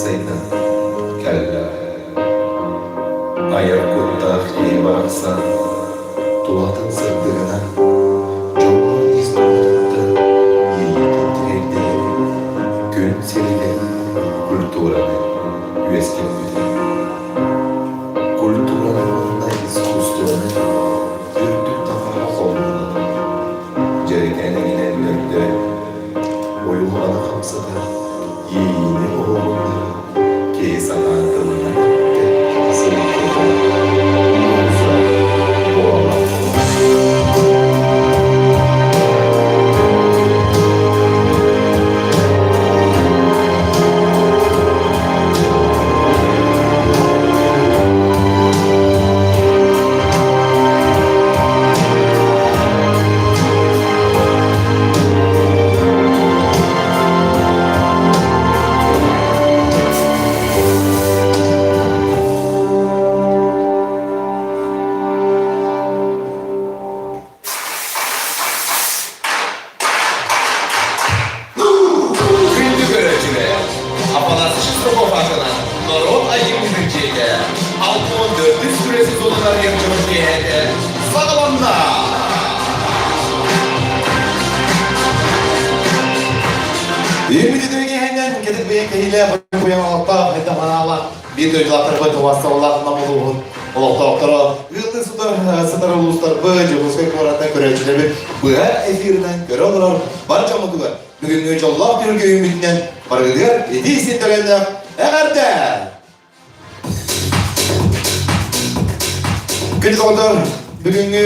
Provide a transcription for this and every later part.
saydan kalla ayak kuttaq varsa tulatın sırdığına jolun iznorda yiğitin direkleri gün serili kulturanı üyeskildi. Kulturanın da iskusturanı dürtük tafara kolunu cerekene inerlerde oyulana kapsada yiğini oğulları keyis anardığına sırıklıda muza boğalar. Шестакова народ им.А.Ф.Шестакова Открытие сезона Сағаланна. Үймедедігенен кетіп бейін кейлі бұйым алықта қайта манала бір дөйділақтар бұй тұвасы олағына мұлуғын олақтауқтары үлті сыдары ұлыстар бұй жүгізгі көратына көрәтшілері бұй эфирінен көрі олар бар жамытығы бүгінгі жоллақ түргі үймедінен барғыдығар еті есеттерінді әғарды күнді қолдар бүгінгі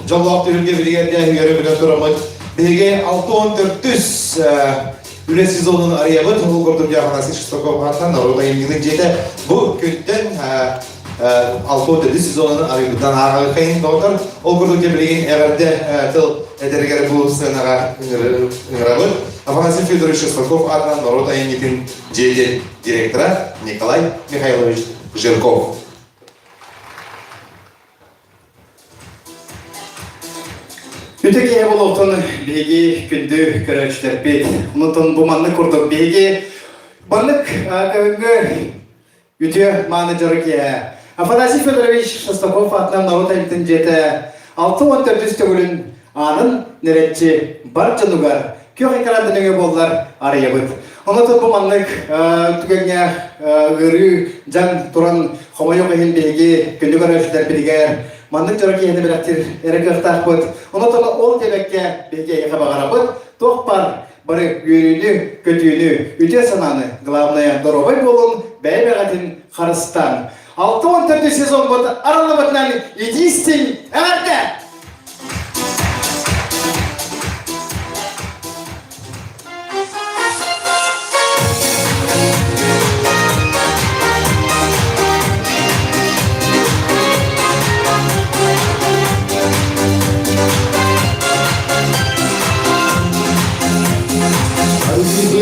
жоллақ түргі біргерде үйері білен тұрамын беге 6-14 Üre сезонын арыябы тұғыл көрдім жағанасы Шестаковатан Народа емгінің жеті бұл көттен 6-14 сезонын арыябыдан ағағы қайын қауытар ол көрдім кебілеген әғірді тыл әдергері бұл сценаға үңірабы Афанасий Федорович Шестаков атынан Народа емгінің жеті директора Николай Михайлович Жирков. Үтеке болуқтың беге күнді көрәкшілер бет. Ұнытын бұманны құрдық беге. Банық көвінгі үте маңы ке. Афанасий Федорович Шестаков атынан Народ әмтін жеті 6-14 төгілін анын нәретчі бар жануғар. Кең екрандыныңы болдар ария бұд. Ұнытын бұманлық түгенге ғыры жан тұран қомайық әйін беге күнді көрәкшілер бедігер. Мандық жараки ені біләктір әрігі ұқтақ бұд. Ұнатылы ол дебекке беге еға бағара бұд. Тоқ бар бары үйріні, көтүйіні, үте сананы главная доробай болын бәйбәғатын қарыстан. 6-14 сезон бұд аралы бұдынан едістің әмәрді!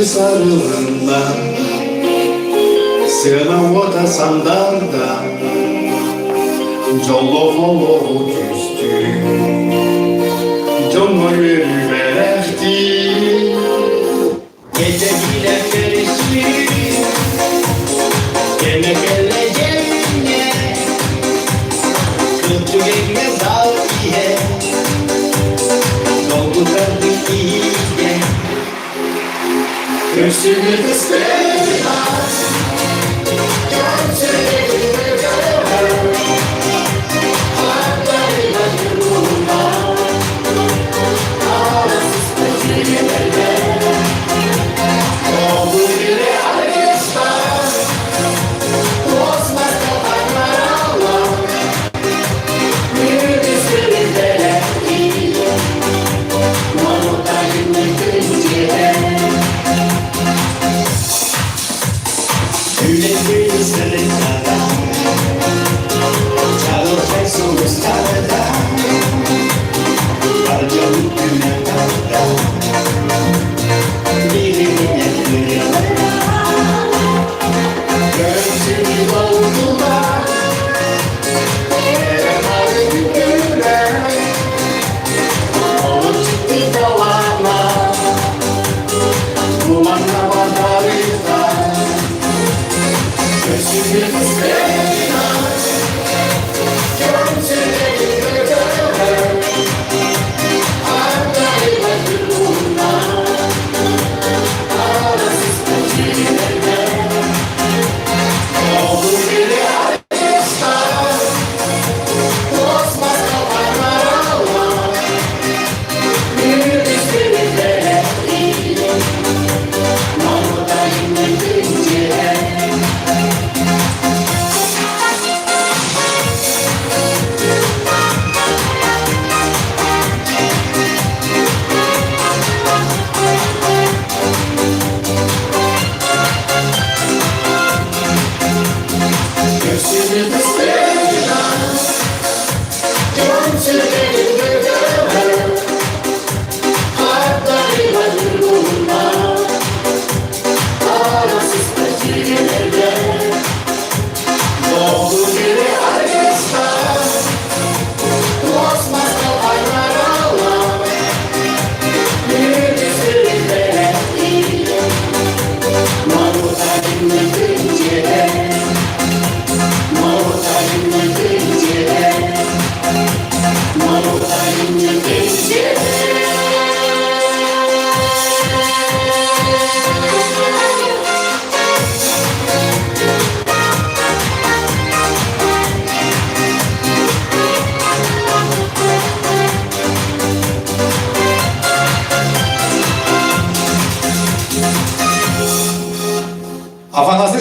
Sarılından Sığına otasam dardan Jollu küstü Canma yürüverekti Gece bile karıştı Gene geleceğine Kılçı ekmez al diye Dolgu kardık iyice Kürsünü kıstemez Gerçeğini göremez Hayattayla yürüme Ağlasız acıyla O bu bile arayışlar Bozmaz kapanlar Allah Müdüsleri delekti Manotayını kıncıya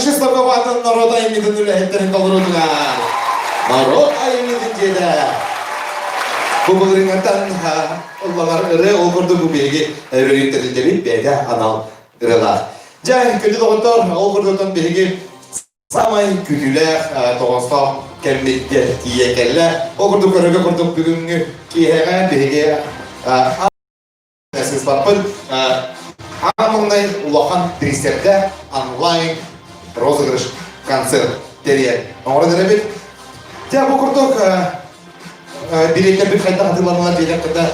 Шестакованың народ айымнеден үләхеттерін қалдырудылар. Народ айымнеден деді. Бұбылырыңаттан ұллағар ұры олғырды бұбеге өрігеттерінде бейт бәді анал ұрылар. Жай, күлді доғыттар, олғырдықтан беге самай күтілер, тоғысқа кәмметтер киекелі. Олғырды көрігі құрдық бүгінгі кейхеға беге әсіз баппын. Ағамыңдай ұлақан трестерді онлайн розыгрыш концерт терия. Оңыры дәребет. Тя бұл құрдық билеттер бір қайта қатыланылар дейден қайта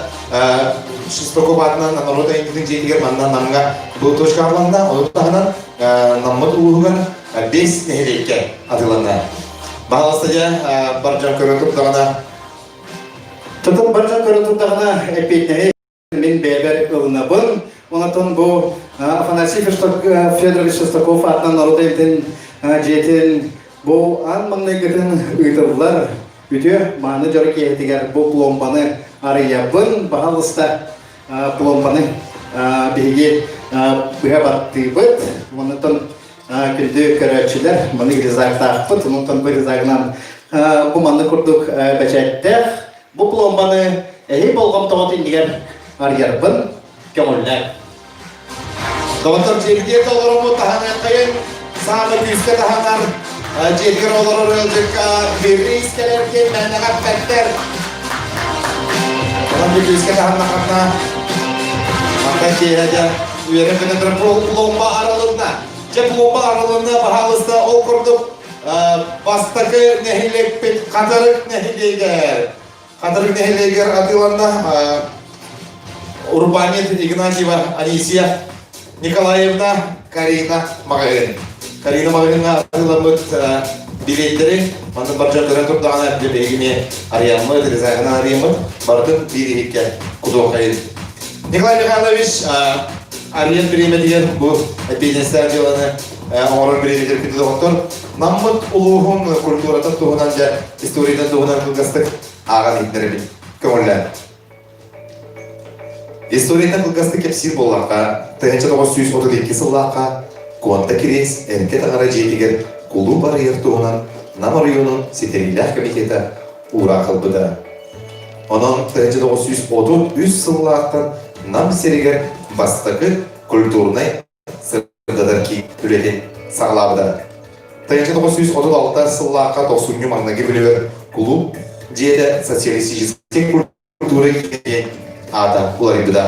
Шестакова атынан народа еңгіздің жетігер маннан намға бұл точка арланына, олықтағынан наммыт ұлығын 5 нәхелекке атыланына. Бағалыстыда бар жан көрін тұрдағына Тұтым бар жан көрін тұрдағына әпетнеге мен бәбір ұлынабын. Онатон бұл Им.А.Ф. Шестаков атынан народа еңгіздің жетін бұл аң маңнай күтін ұйдырылар. Үте маңны жары кейтігер бұл пломбаны арыябын бағалыста пломбаны бейге бұға бартты бұд. Онытын күлді көрәтшілер мұны ризақта ақпыт. Онытын бұл ризағынан бұл маңны күрдік бәчәттәқ. Бұл пломбаны әйі болғам тоғытын дегер арыябын көңілләр. Доғыттар жерге толырымы тағанан қайын сағыр күйіске тағанар жергер олар өлдік берді искелерген мәніғат бәттер. Онан бір күйіске тағанна қатна маңдай кейләді үйерін күніндір пломба аралығына. Же пломба аралығына бағалысты ол құрдық бастықы нәхилек пен қатырық нәхилегер. Қатырық нәхилегер атыланда Урбанет Игнатьева Анисия Николаевна Карина Магазин. Карина Магазинға атыламыд билеттері, маңды баржа көрін тұрдағына бейгіне ариямыд, ризағына ариямыд, бардың бейрекке құдуы қайын. Николай Михайлович ариям біреме деген бұл бизнестер деланы оңырын біремедер күнді доғыттыр. Наммыд ұлығын культуратын туғынан жа историядан туғынан күлгістік ағын етнерімін. Көңілләр. Историядан күлгістік кепсир болаққа, 1932 сыллаққа, Куанта кирес, әрекет ағара жетігер құлу бар ертуғынан нам районын сетерилер комитеті ұра қылбыды. Онын 1933 сыллақтан нам серегер бастықы культурнай сырдадар ки үлетін сағылабыды. 1936 сыллаққа 90 маңнаги білівер құлу жеді социалистический культуры кене ада ұларыбыды.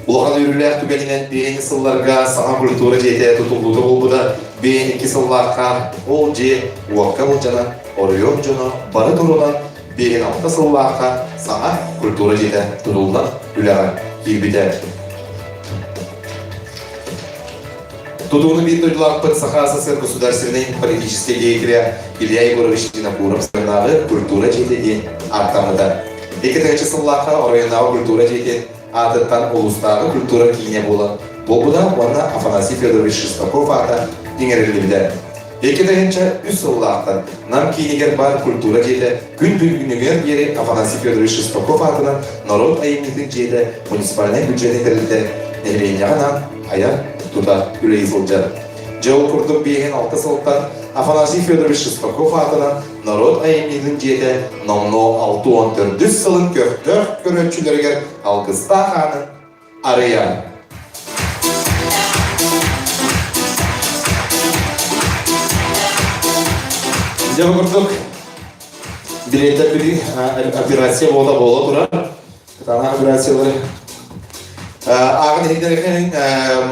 Улахан үйрілер түбелінен бейін сылларға саңа культура жете тұтылуды болбыда бейін 2 сыллаққа ол же уаққа ұлжана, орыйон жона, бары тұрынан бейін 6 сыллаққа саңа культура жете тұтылудан үліға келбеді. Тұтуыны бейін тұйдылақ пыт саха СССР государственный политический деятеля Илья Егорович Динапуров сырнағы культура жетеден артамыда. 2 сыллаққа орыйонағы культура жете Атыттан ұлыстағы культура кейіне болы. Бұл бұда оны Аф.Ф. Шестаков ата еңерілді. 2 сыллақтан нам кейінегер бар культура жеді күн бүлгінігер ері Аф.Ф. Шестаков атынан народ айымнетін жеді муниципальный бюджет етірілді. Нәлейіне ғанан аяқ тута үлей сылжар. Жау курдук бейген 6 сылттан Афанасий Федорович Шестаков атынан народ айымнигин жете номно 6-14 сылын көктөк көрөтчүлөргө алгыста ханын арыя. Жау курдук билетер бiri операция бола тура. Тана операциялары Ағын хедерген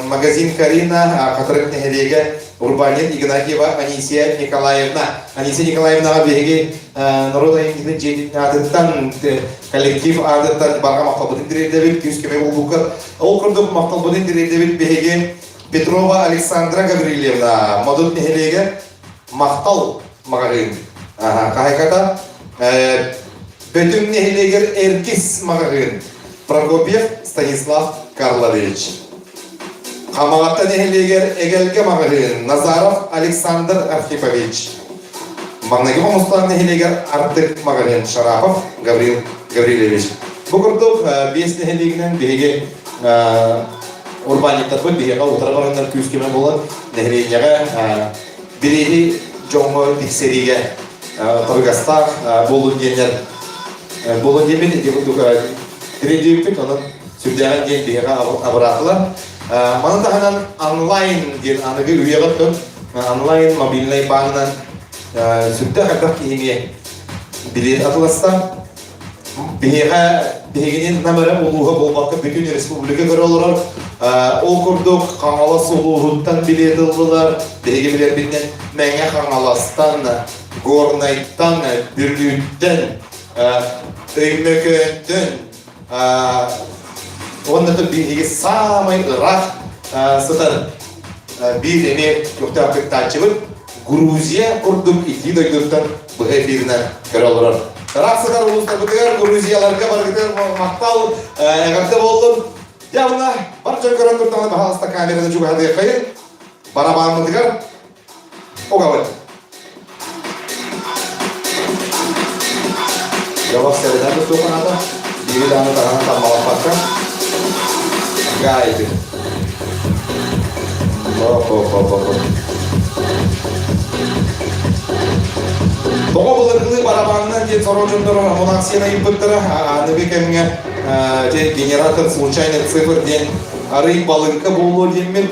магазин Карина, который хедеге Урбанин Игнатьева Анисия Николаевна. Анисия Николаевнаға беге народ айымдың жетін коллектив адыттан барға мақтал бұдын дирекдебет, күскеме болдықыр. Ол күрдік мақтал бұдын дирекдебет беге Петрова Александра Гаврилевна. Мадут хедеге мақтал мағағын. Қайқата бөтін хедегер әркес мағағын. Прокопьев Станислав Карлович. Хамағаттан ехелегер Эгелге мағырын Назаров Александр Архипович. Маңнаги қомыстан ехелегер Артык мағырын Шарапов Гаврил Гаврилевич. Бұқырдық бес ехелегінен беге урбаниктар бұл беге ұтыра барындар күскеме болады. Нехелегеге бірейді жоңғы тексериге тұрғастар болын денер. Болын демен Тредюкпет, onun sürdüğün gençliğe abıraklar. Bana da hemen online diye anıgı üye yaptım. Online mobilnay bağından sürdüğün kadar kihiniye bilet atılırsa Bihegenin namara oluğa bolmakta bütün respublika göre olur. O kurduk kanalası oluğundan bilet aldılar. Bihege bilet bitinden menge kanalastan, gornayttan, bürlütten, öymököntün, onda da bir samay Irak sıtar bir emek yokta apek taçıvır Gruziya kurduk iki doyduktan bu hepirinden görülür. Irak sıtar uluslar bitiyor Gruziyalarga var gider maktal egarda oldum. Ya buna barca gören durtanı bahalasta kamerada juga hadiye kayır. Bana bağımlı digar. O gavur. Jawab serida tutup kenapa? Diri dan tangan tak melaporkan. Gak itu. Oh. Тоғы бұлырғылы барабанынан ден сорожындыры монаксияна импыттыры аныбек әміңе генератор случайный цифр ден арый балынқы болу деймін.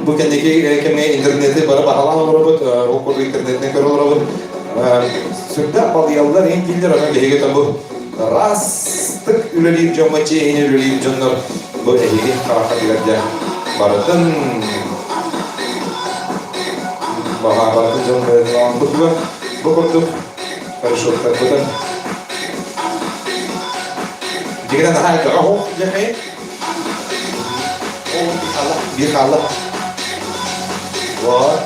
Бұл кәндеке кәмге интернеті бары бағалан олары бұд, ол көрді интернетіне көрі олары бұд. Сүрді балиялылар ең келдер, оны бейге тән бұл растық үлелейіп жомачы, ене үлелейіп жонлар бұл әйеге қараққа дегерде барытын Бахабатын жон бәрін бұтылы, бұл құрдық, қарышылықтар бұтын. Дегенен әйгі ғоқ жәқейін. О, bir қалы. Вот.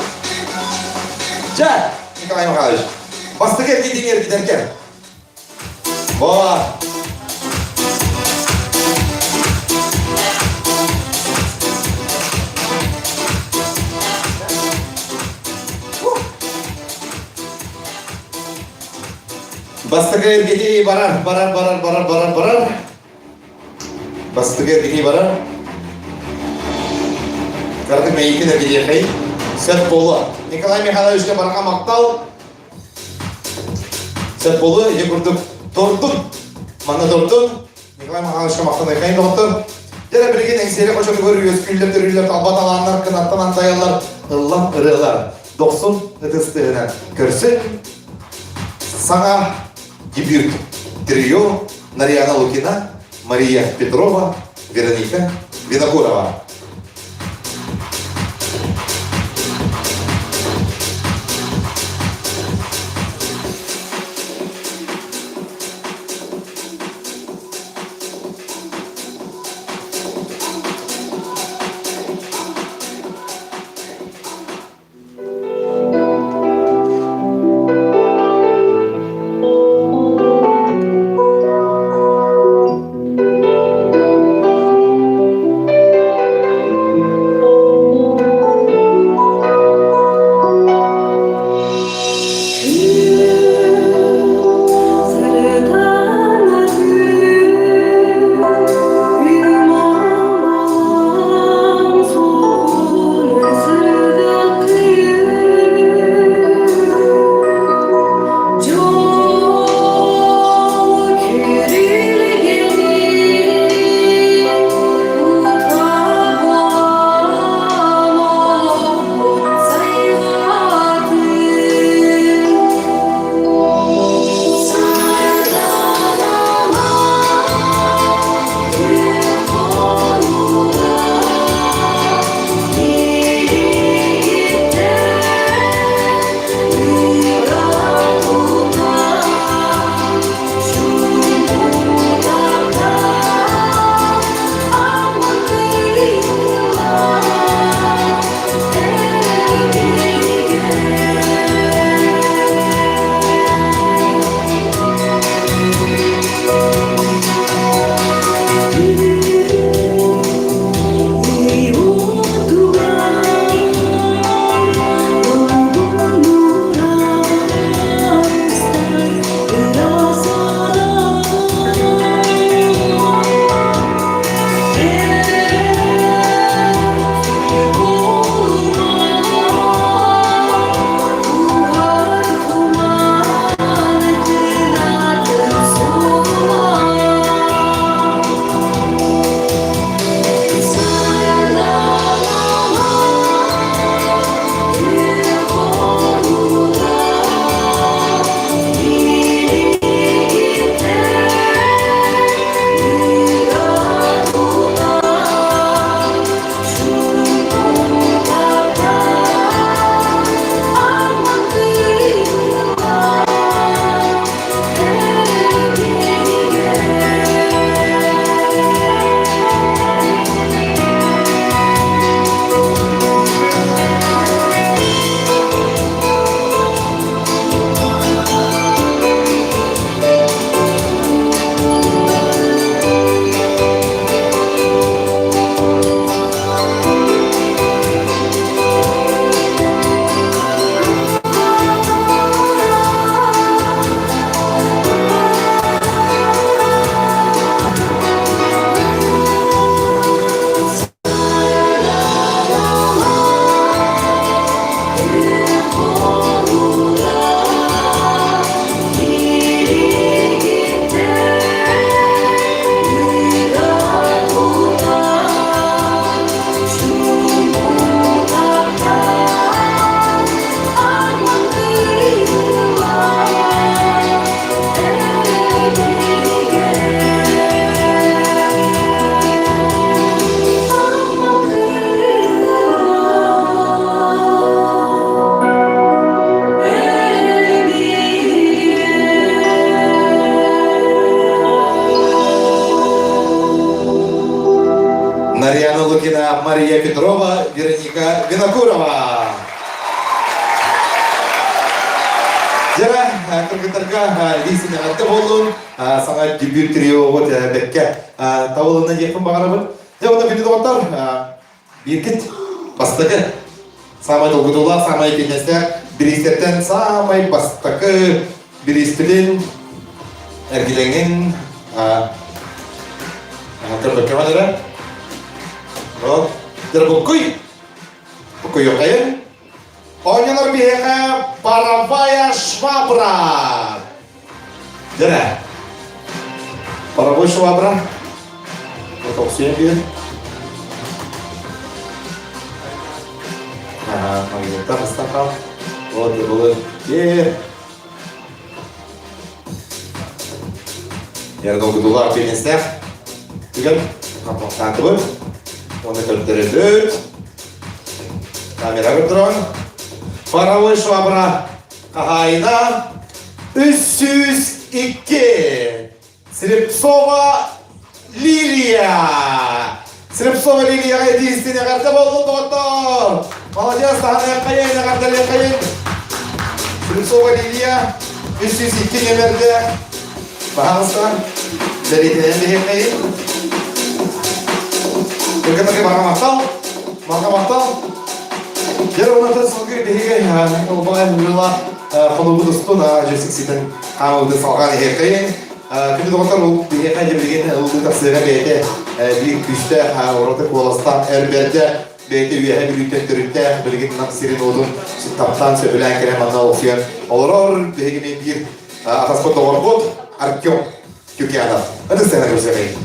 Жа, Николай Михайлович, басты керге денер кедеркен. Вот. Bastığı erkeği barar. Bastığı erkeği barar. Kardeşim meyikini erkeği kayıp. Set bolu. Nikolay Mikhailovич'e baraka maktal. Set bolu. Ece kurduk. Tortun. Mana tortun. Nikolay Mikhailovич'e maktal kayıp tortun. Jere birgin engseri koşanı görüyoruz. Küller, kalbat alanlar, kınattan antayanlar. Illam ırılar. 90 ıtыстığına körsün. Sana дебют трио Нарьяна Лукина, Мария Петрова, Вероника Винокурова. Мария Петрова, Вероника Винокурова. Жара, кыргыттарга лисине атты болдун, саңа дебют трио вот бекке табылына жекпин багарабын. Жабында бини доктор, биркит бастыгы. Самай долгудулар, самай кенестер, биристерден самай бастыкы, биристилин, эргиленген, кырбекке манера. Вот, жара букуй окайын. Онялар бияка паровая швабра. Жара. Паровой швабра. Вот всем бия. Магнитар стакан. Вот и было. Я долго дулар пенестер. Тиган. Компактанты. Он көлдөрөдүт. Камера дрон. Паровой швабра. Кагайна. 302. Слепцова Лилия. Слепцова Лилия единственная карта болду доктор. Молодец, тахана кайын, картале кайын. Слепцова Лилия. 302 номерде. Пожалуйста. Даритен бе кайын. Кыргыттарга баргамактал. Жер онатын сылгы беге олбай мыла холобуд стона жесикситен амылды салган хекейин. Күнү доктор ул беге кайдырген улды тасыга бете бир күчтө орото коласта эрберде бете үйе бир үтөттөрүттө билген насирин одун таптан сөбөлөн керем ана окуян. Олорор беге бир атаспот догорбот Артем Кюкянов. Это сцена көрсөтөйүн.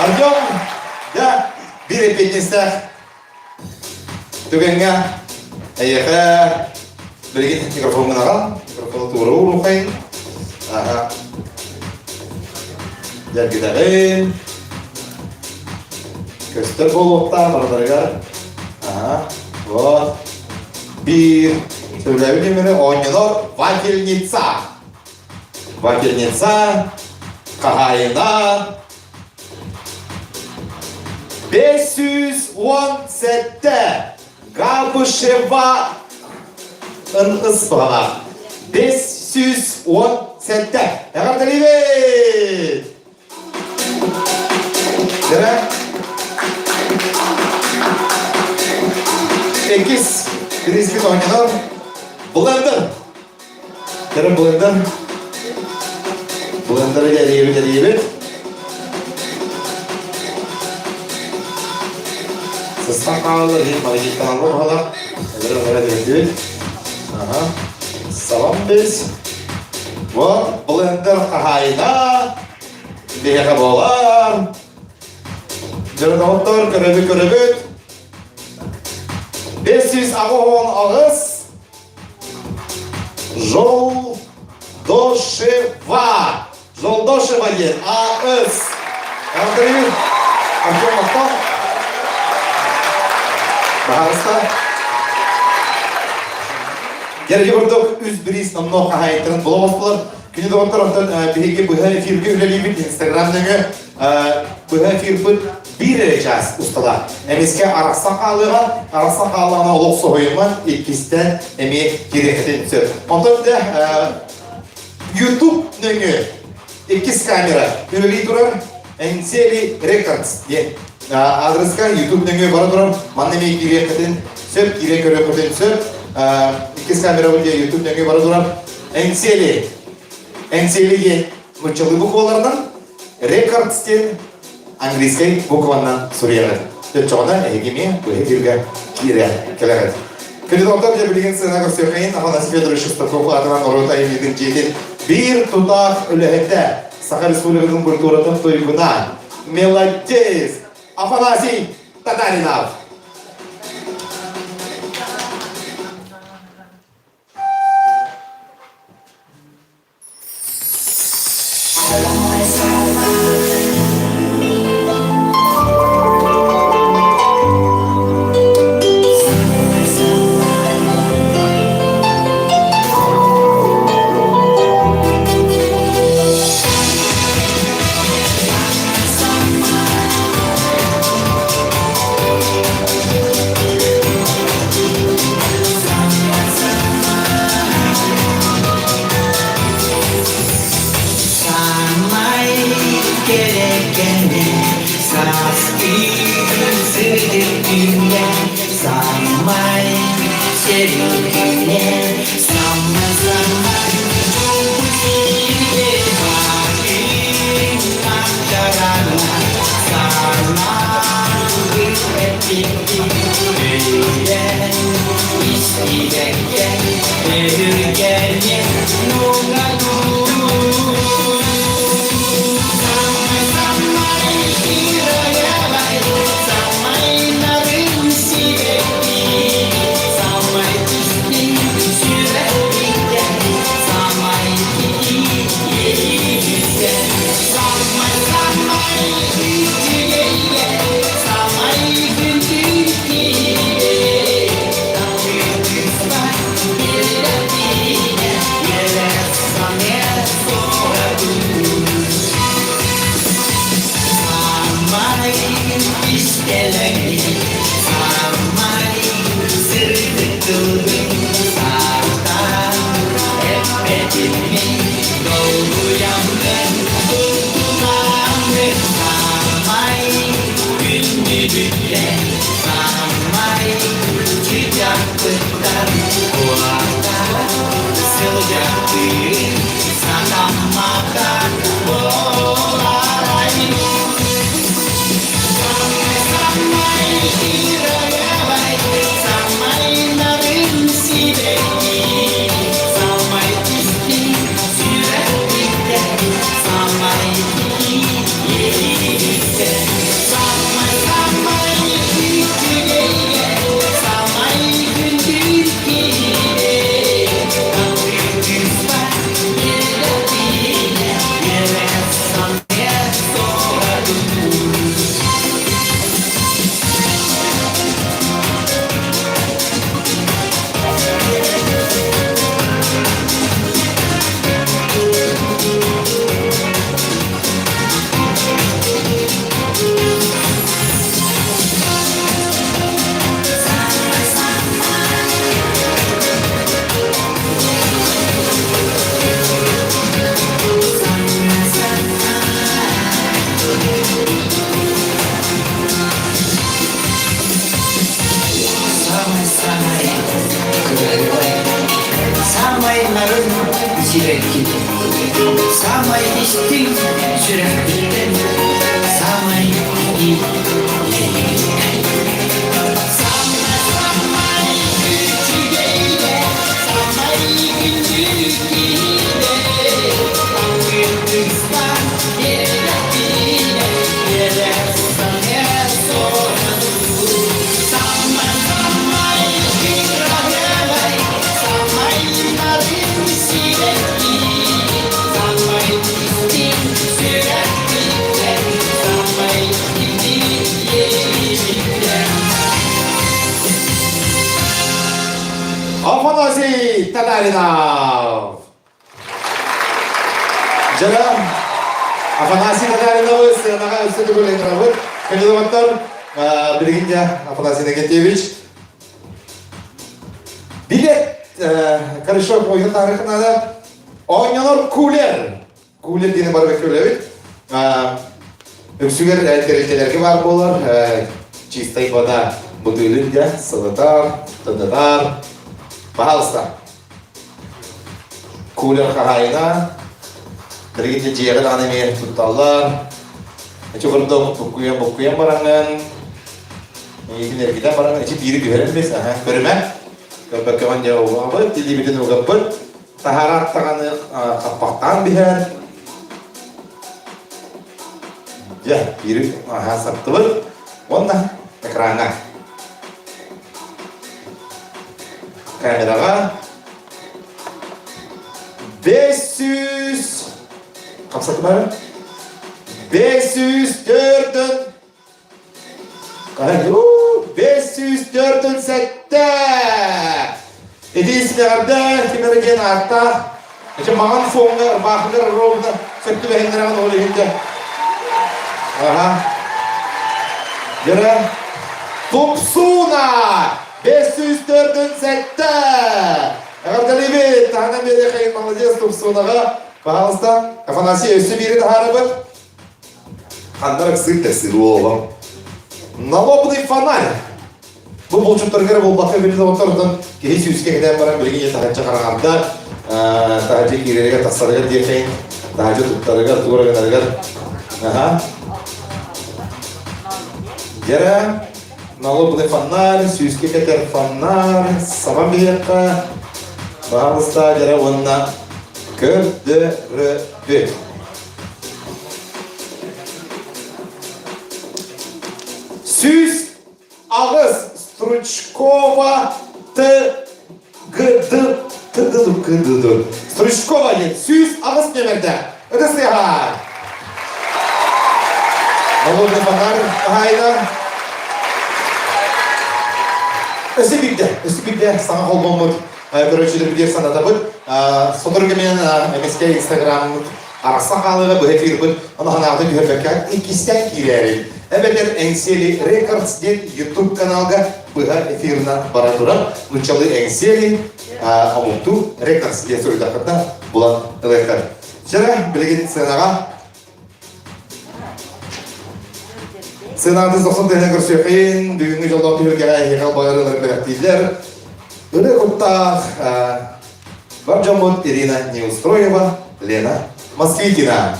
Артем, да, bir epetneste. Tügenge, ayaka, beri mikrofon menakan, mikrofon turun rukain. Aha. Jadi kita Köster bolukta, barbargar. Aha, вот. Bir, söyleyebilir miyim? Oynuyor, vakilnica. Vakilnica, kahayına. 517 Gabışeva ıspanak. 517. Ne kadar iyi be? Değil mi? 8 Kriz oynuyor. Blender. Değil Blender? Blender'ı geriye. Şestакова, Римович Каналова, Вероятно, ага, салам без. Вот, блендер Хагайна, Бега Болар, Дердоктор, Körübük, 500 ağın ağız, Жолдошева ден, ağız. Anladın mı? Akşam akşam. Пожалуйста. Gerçi burada üz biris namno hayatın bulamazlar. Günde doktordan bir bu her firma üyelik Instagram'da bu her firma bir recaz ustada. Emiske arasa kalana oluksa hoyma ikisten emi gerekten söz. Ondan da YouTube nönü ikis kamera üyelik durar. Enseli Records diye. Adreska YouTube nönü bara durar. Mannemeyi gerekten söp gerekten söp. İkis kamera diye YouTube nönü bara durar. Enseli'ye mıçalı bukvalardan Records diye Angliskay bukvandan soruyorlar. Çoğuna egimi bu hedilge kireler. Kedi doktor diye bilgin sığına göstermeyin. Он'Ф.Шестакова adına orada evlidir cedil. Bir tutak ülehette Sakar Respublika'nın kulturunun tuyguna Melodies Афанасий Татаринов. Sampai Sürekli Samay Афанасий Татаринов. Жана Афанасий Татариновы сценаға үстеді көлеңдір абыр. Кандидаттар біргенде Афанасий Негентьевич. Билет Корішок ойын тарихына да ойнаныр кулер. Кулер дені бар бек өлеуіт. Үксігер дәрежелерге бар болар. Чистай вода бутылында, сылытар, тындатар. Пожалуйста. Кулер қағайына. Біргенде жері анымен тұтталар. Чоғырды бұққуен бараңын. Егін әргеден бараңын. Әчі бері көрін бес. Көріме. Көрбәккеған жауы абы. Тілі бітін ұғып бір. Тахарат тағаны қаппақтан бігер. Бері сапты бір. Онда экранға. Камераға 500 қапсаты бары 504 504 сәтті едейсілерді кемерген артта маған соңғы бақылыр ровны сөкті бәйіндеріған олы енді Жері Топсуна 504 сәтті Ағардалебет, тағынан бере қайын молодец Топсунаға Пожалуйста, Афанасий өсі береді харабы Қандар қысыр тәсір олым Налобный фонарь Бұл бұлчыптарғары бұл бақы береді отырдың Кейс үске кеден барам білгенде тағатшы қарағанда Тағатшы керерге тақсарығар дейқейін Тағатшы тұттарығар, туғырығар Жері Налобный фонарь, сүйіске кетер фонарь, сабан билетқа, бағылыста жәрі онына көрдірді. Сүйіс ағыз Стручкова Стручкова ден, сүйіс ағыз немерді. Үдісіға. Налобный фонарь, ағайда. Өсі бігді, саңа қол болмыд, көрөшілер бідер санада бұд. Содырғы мен әмеске инстаграмын араса қалығы бұл эфир бұд. Оны қанағды көрбәккен ikisten kirərin. Əbədər Əngseli Records ден YouTube каналға бұға эфирына бара тұрам. Нұчалы Әңсели Амукту Records ден сөйдақырда бұлан ылайқар. Жара білген сценаға Сценады 90-тәне көрсеқейін, бүгінгі жолдан түрге әйеғал бағарылар бірәқтейлер. Үлі құттақ бар жамбот Ирина Неустроева, Лена Москвитина.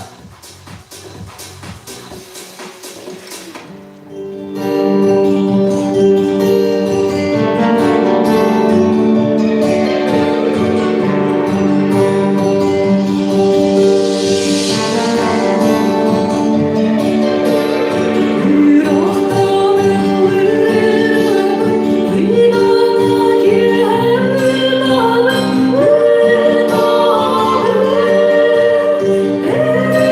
Hey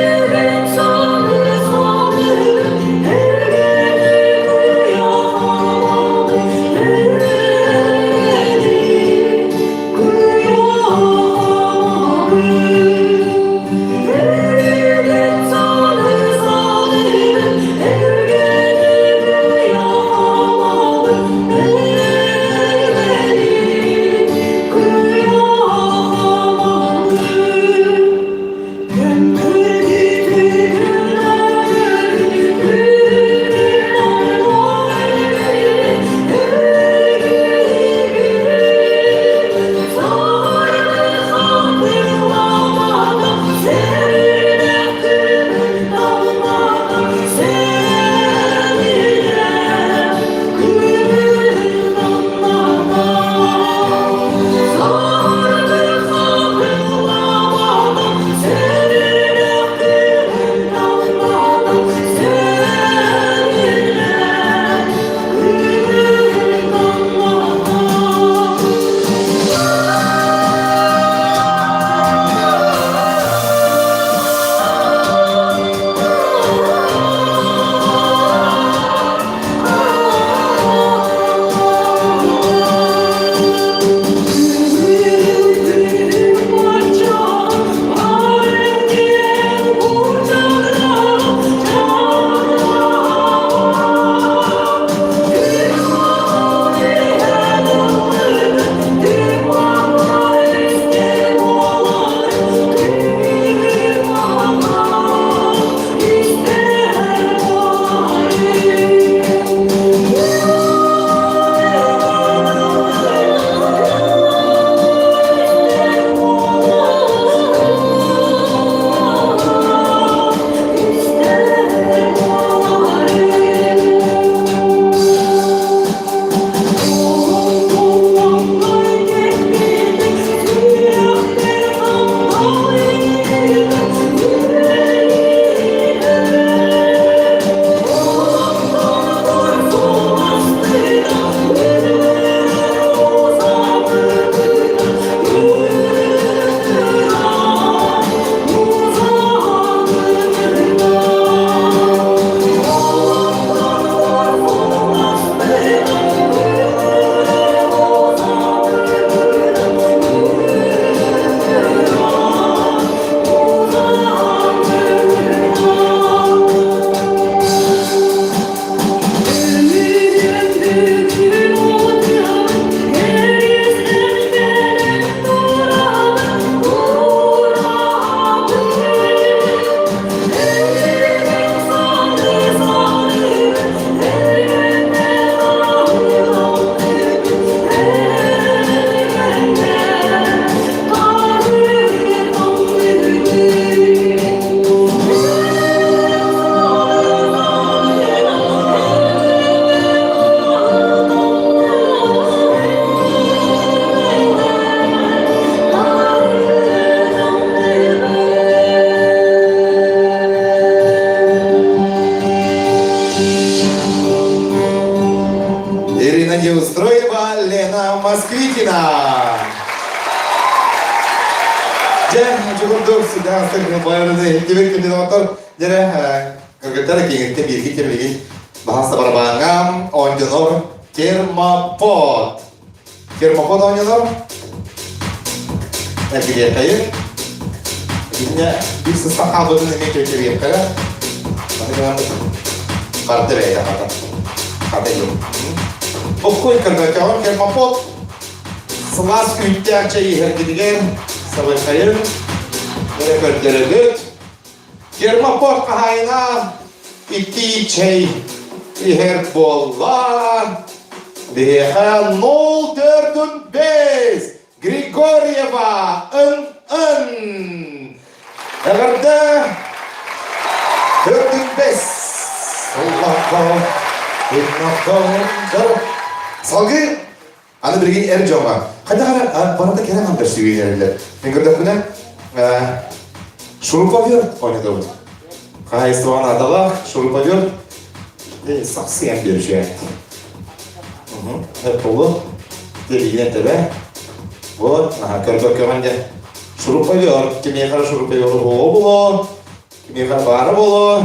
Москвитина. Чукурдук сюда астык байырды кебек кандидаттар жара кыргыттар кеңетте бирги тербеген бахаса барбаңам оңдонор термопод. Термопод оңдонор. Әкеле кайыр. Инде bir sıstak abudun emek ötürüyor kara. Bana kartı veya kata. Kata yok. Okuy kırgıtıyorum termopod. Sılas küntü çayı her gidigen. Sabır kayır. Böyle kırgıtırt. Termopod kahayna. İki çay. İher bollar. Deha 045. Grigorieva. Eğerde 405 Allah'ım Salgı Anı birgin erjama Kadar bana da kerem amder süveylerler Ben gördüm buna Şurupavyor oynadı bu Kayıstoğan adalak Şurupavyor Saksıyan bir şey Hep oldu Dedi yine tebe Bu Körbek kömence Şurupavyor, kimiye kadar şurupavyor bulu, kimiye kadar bağırı bulu.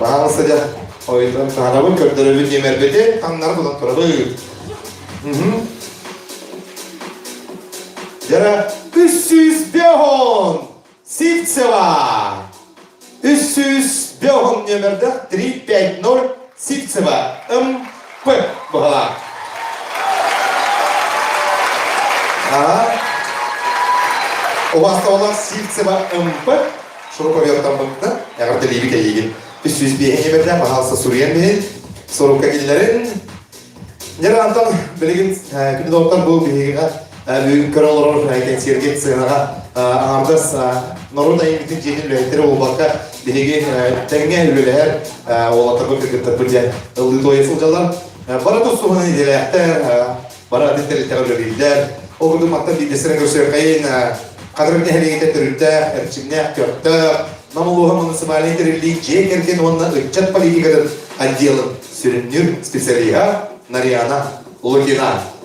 Bağlı sıcak, o yüzden tanabı köpleri bir yemer beti, kanlar bulan turabı. Jara 300 behon, Sivtseva. 300 behon yemerde 350 Sivtseva. M.P. Bahala. O hasta olan Sivtseva M.P. Şurupa tam bakta, eğer de libi kayıgın. 300 behon yemerde bahalsa Suriyen behil. Soru kakillerin. Jara antam, beligin, günü doktor bu behiga. Büyük karolor ayken sirget sığınağa ağırdas Norudayın bütün cenin lühetleri olbaka bilegi tenge ülüler oğlatakı kırgıtapıca ıldı doyasılcalar bara tostuğunu idelekler bara adetleri teoriyeliler o gudum hatta bilgisine gösterkayın kadrın neheliyete türütte erçimne köpte namuluğa munisipalini terilliği cekerken onunla ıçat politikadır adiyalın sürünür spesiyaliha Nariyana Lugina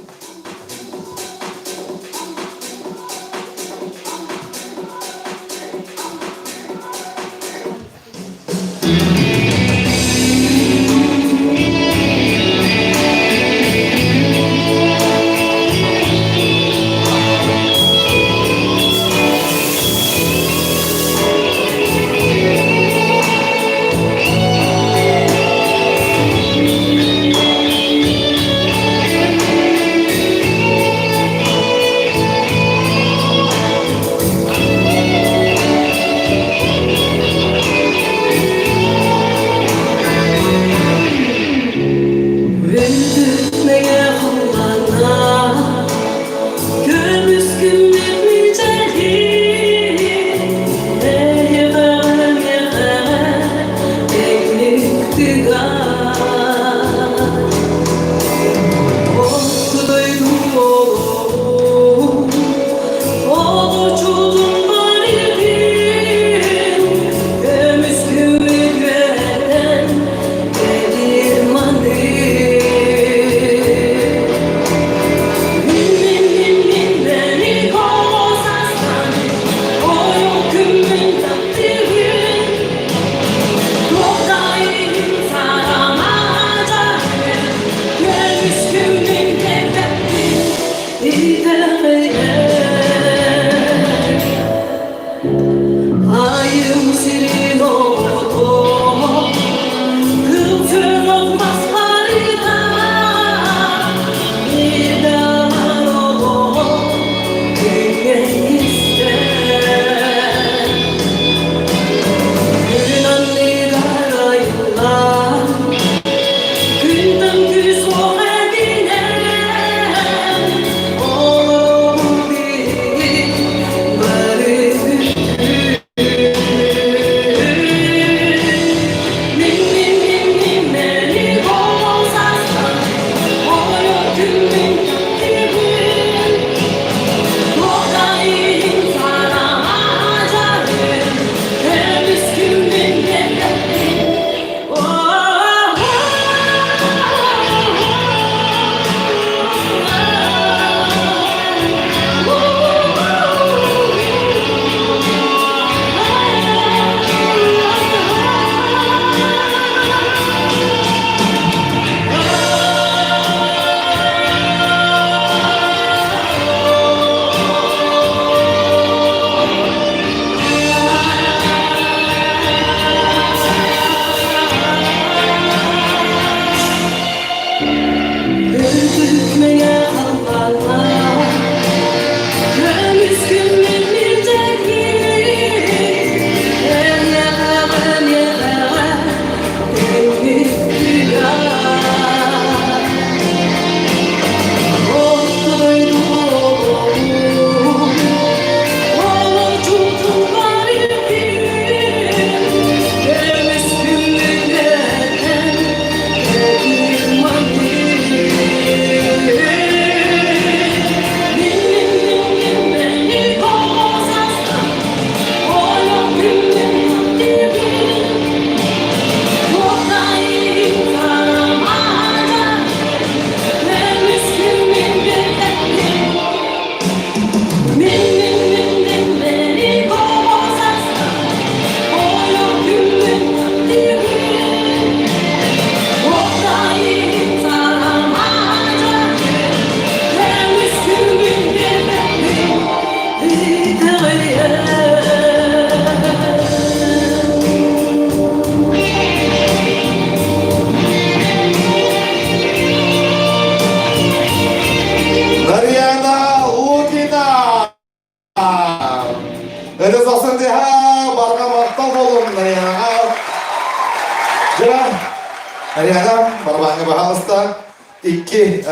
Нарияда, барабанга бахалыста, икки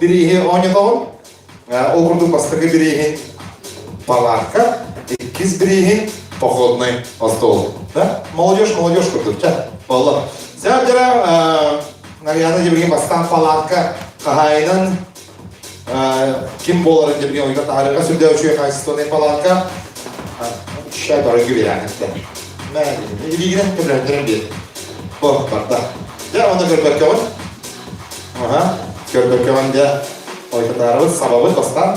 бирихи ойнатауын, окурдук бастығы бирихин палатка, иккиз бирихин походный стол. Да? Молодежь курдук, ча, болла. Зябдера, нарияда дебірген бастан палатка, қағайынан, ким боларын дебірген ойға тарыға сүрде өчуе қайсыстоны палатка, шай бары күбе яғытты. Мәлі, ебегінен көмірендерін бер. Бұл, барда. Ja, оны көрбөккөмін. Көрбөккөмін де ойқытарыбыз, сабабыз, бастан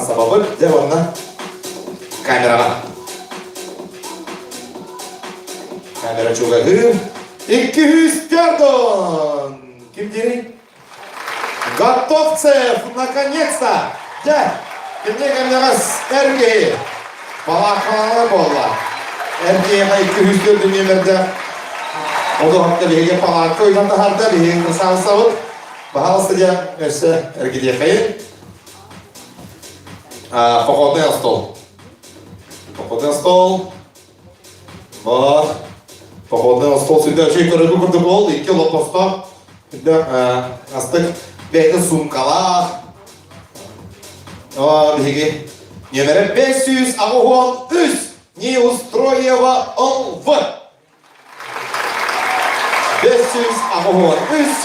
сабабыз, де оны камераға. Камера чуғағы. 200 пардон! Кім дейін? Готовцев, наконец-то! Ja, кімде камерағыз әрге. Балаққаланы болла. Әргеға 200 пардон емерді. Оdo hatta bir palatka oydan da harda bir sağ bahası diye neyse ergidiye kayın. Pochodny stol. Var. Pochodny stol sürde şey körüdü kurdu bol. 2 loposta. Sürde astık beyde sumkalar. Bihi numara 500 ahon üst. Не устроева ОЛВ. 500 ahon üst.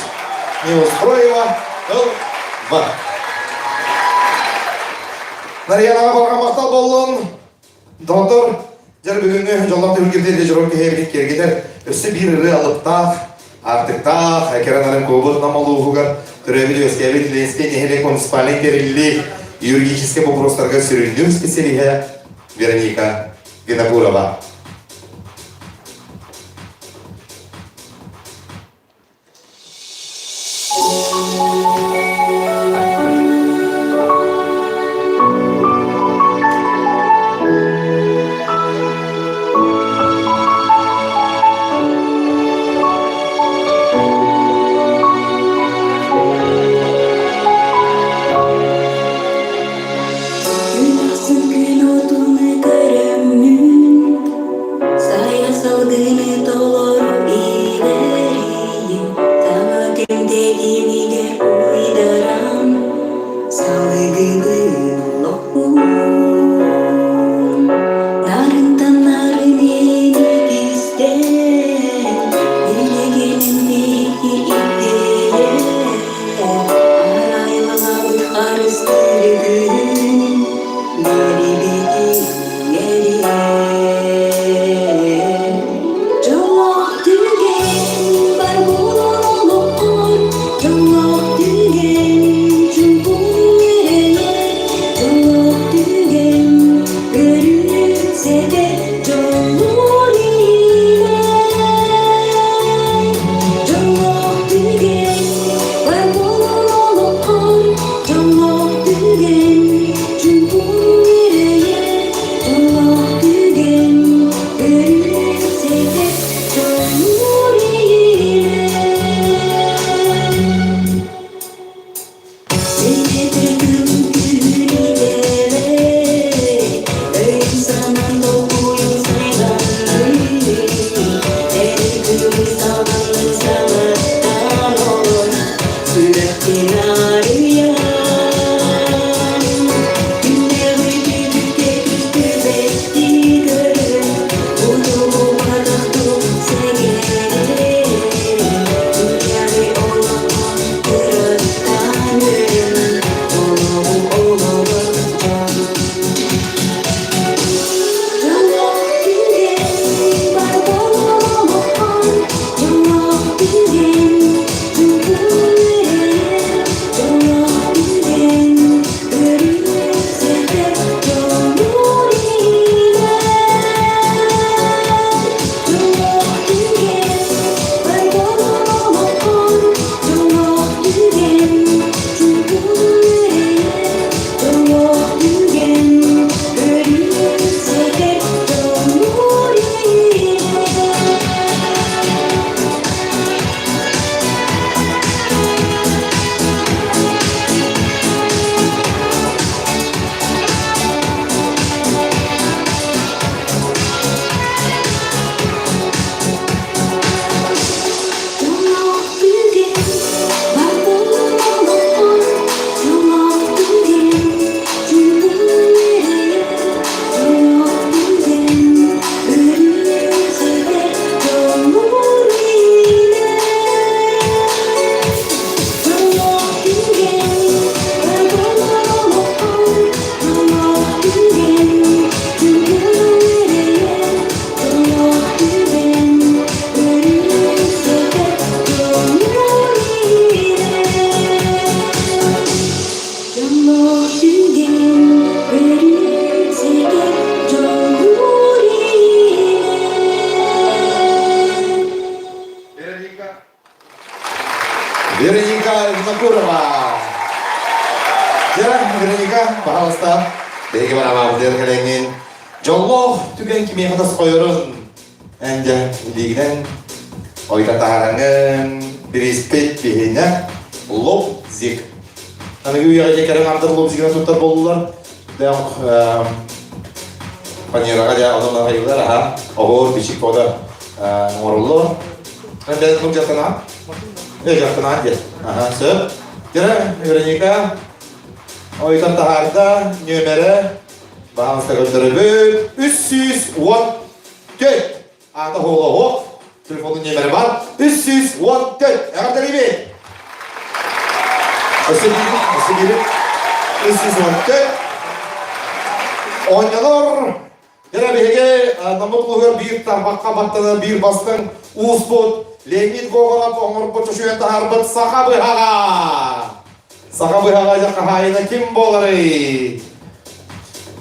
Не устроева ОЛВ. Нариянаға барған мақтал болуын. Доктор, жар бүгінгі жолдан түргердерде жүрген кергет кергедер. Өсі бір үрі алыптақ, артықтақ, әкеранарын көбір намалуғығар, түрәбіл өскәбіл леске нехелек муниципален керілі юридическе вопростарға сүріндім специалиға Вероника Винокурова. Вероника Винокурова. Вероника, пожалуйста. Беги барамам деркеленин. Жоллох түген киме хатас койорун. Энде лигнен ойта таранген бриспет бихине лоб зик. Аны уяга жекерен ардыр лоб зигне туттар болдулар. Дәк панерага да адамдар кайылар, аха. Огор бичик кода морулло. Энде ну жактана. Жактана де. Аха, сөп. Вероника ойта тарда нөмері бағымызда көндіріліп 314. Аты қолы телефонның нөмері бар. 314. Әғарда лебе. Осы беріп. 314. Ойналар. Дәрі беге намытлығыр бір тарбаққа баттаны бір бастың уыз бұд. Леонид Гоголов оңыр бұд үшуен тағар бұд сақа бұйхаға. Сақа бұйхаға жаққа хайына кім болары?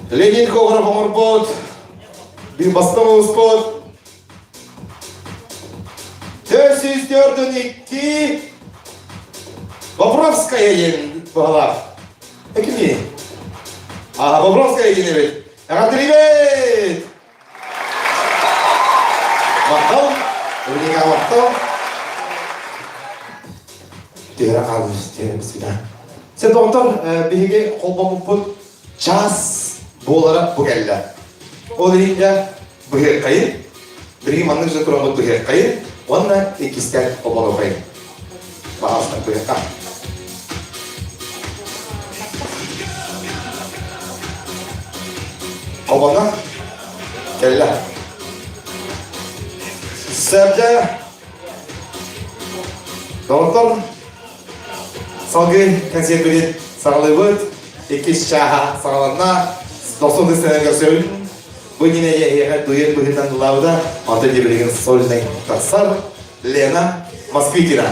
Леонид Гоголов оңыр бұд. Bir bastım uspot. 404-2. Бобровская ен бағалар. Әкіме? Бобровская ен evet. Әғатыребет! Мақтал. Өрнеге мақтал. Тері қалыз. Тері бісіда. Сен тоғынтар бейге қолбамын бұд жас болары бұғелі. Ол дейінде бұғер қайын. Бірге манның жүзі тұрамын бұғер қайын. Онына екістер қолбалы қайын. Бағалыстан бұғер қа. Қолбана кәлі. Сәбді Доғынтар салғы концерт бөлет сағылы бұд. Екіс шаға сағыларына 90 сенелер сөйлін. Бұніне егі дует бұғырдан лауда аты дебілеген сольный тасар Лена Москвитина.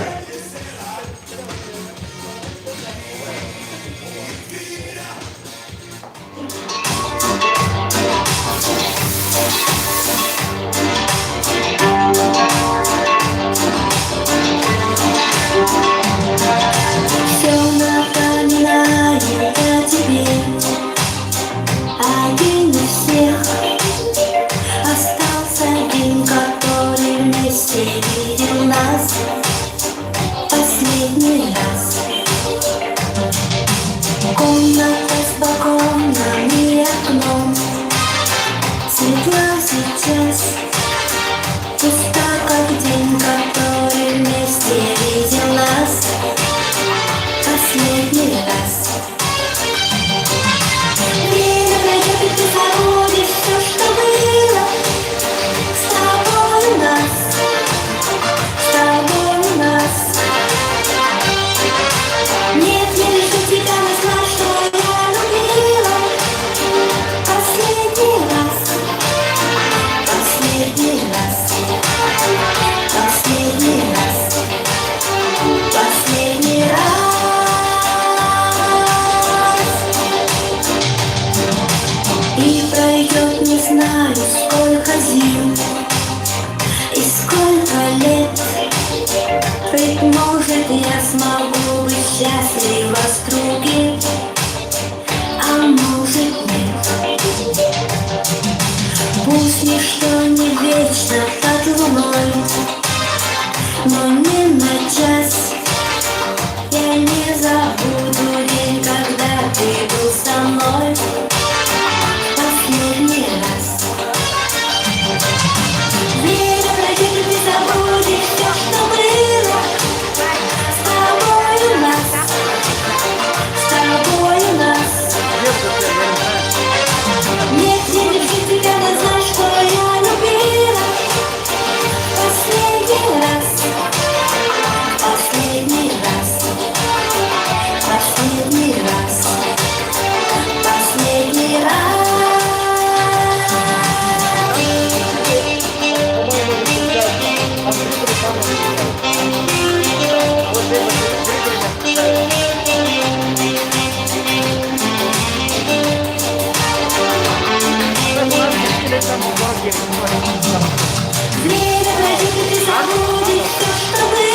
Время пройдет, и ты забудешь все, что было.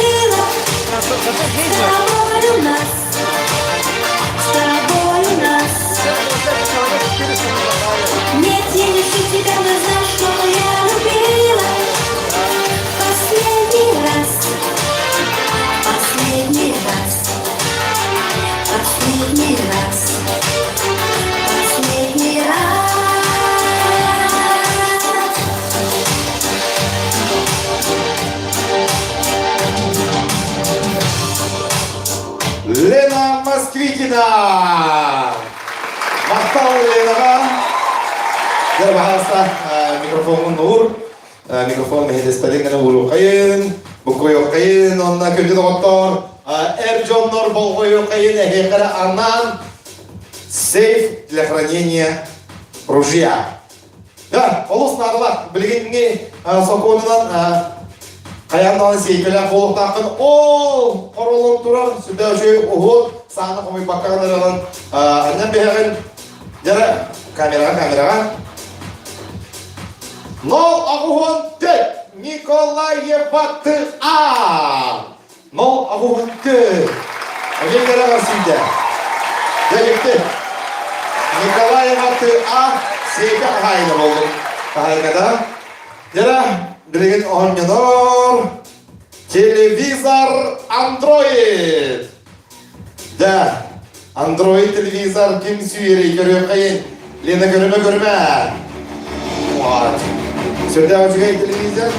Екатерина! Мақтал Ленаға. Дер бағалыста микрофонын ұр. Микрофон мехедестелен ғана ұру қайын. Бұқой оқайын, онына көмді доғыттар. Әр жоннор болғой оқайын, әхеқірі анан. Сейф для хранения ружья. Да, олыс надылақ. Білгенге соқуынынан қаяндан сейфелі қолық тақын. Ол, қоролын тұрар. Сүрді өшей ұғыт. Сағына қомай баққағын аннан бейгін. Жары, камераға. Нол ағуын тек. Николаева ТА. Нол ағуын тек. Әгелдері ғарсыйды. Дәлекті. Николаева ТА. Сейфі ағайны болдым. Ағайнада. Жара, білеген оңынор. Телевизор Android. Да, Android телевизор кім сүйері көріп қайын. Лена көріме. Вот. Сюда у тебя телевизор.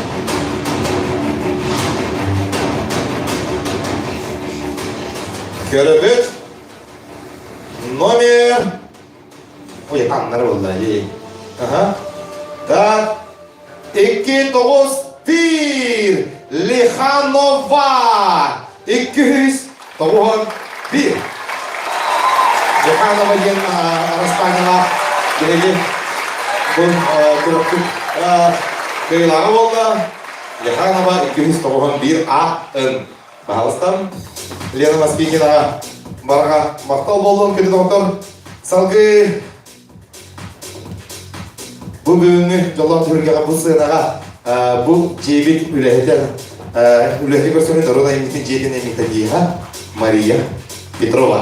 Көріп. Номер. Ой, там народно. Ага. Так. 291 Лиханова. 291. Лиханова ен Распанина. Келеге. Бұл күріптік көйлағы болды. Лиханова 291 АН. Бағалыстан. Лена Маспикина барға мақтал болдың. Күні доғытыр. Салғы бұл бүйінгі жолдан түргеға бұл сыйнаға бұл жебет үләхетер. Үләхе көрсөне дұруда еместен жетін емекті дейіға Мария Петрова.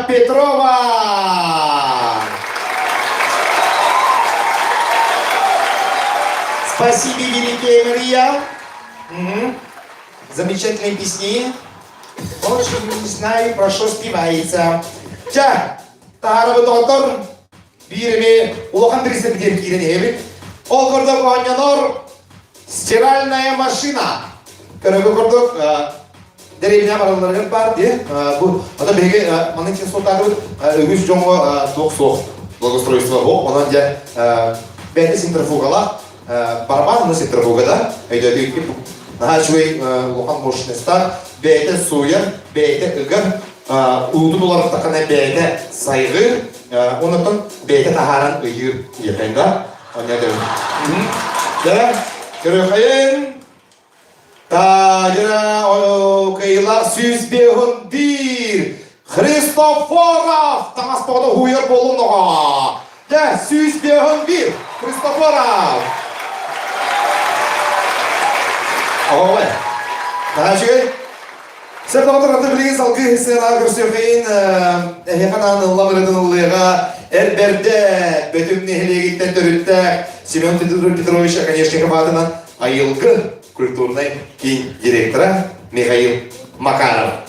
Мария Петрова. Спасибо, великая Мария. Замечательные песни. Очень не знаю, про что спевается. Тя, тахарабы доктор, бирими улахан трисеп деркирен ебит. Ол кордок оңянор, стиральная машина. Көрөбү кордок, деревня бараларыгын бар, де. Бу, ада беге, манытин сотагы, үгіз жоңго тоқ-соқ благоустройство о, онан де, бәті центрифугала, барабан на центрифугада, өйдөді үкіп, чуй лохан мощността, бәті суя, бәті үгір, уудун оларып тақана бәті сайғы, онытын бәті тахаран үйір епенда, оняды. Да, көрөқайын, Тажына кыйлар сүзбеғын бир Христофоров таңаспағыда хуйыр болуынға. Да, сүзбеғын бир Христофоров. Ағалай. Тағашығай. Сәр тағатыр білген салқы сенар көрсеқейін әхеқанан ұлламырдың ұлыға әрбәрді бөтімні хелегеттен түрітті Семен Петровича, конечно, қабатынан айылғы культурной и директора Михаил Макаров.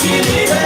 Give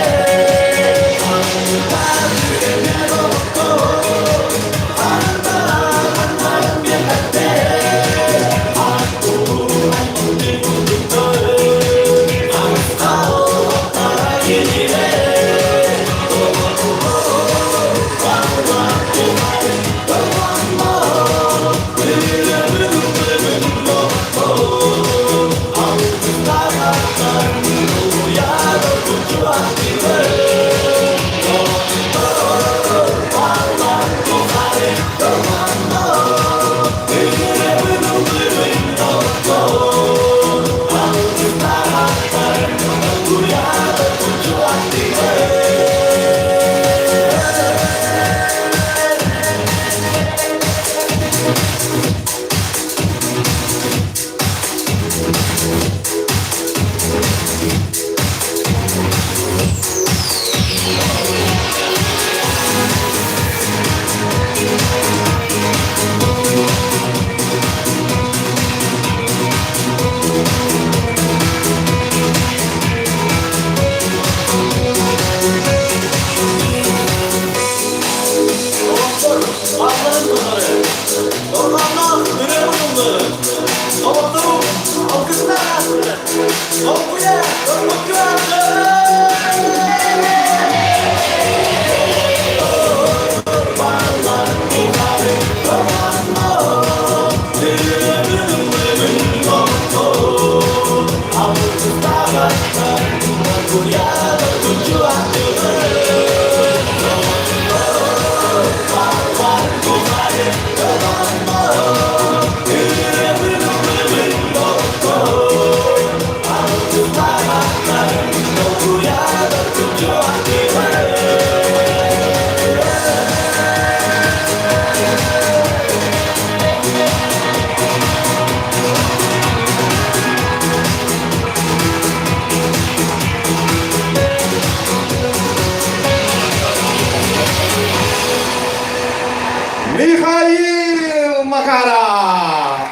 Михаил Макаров.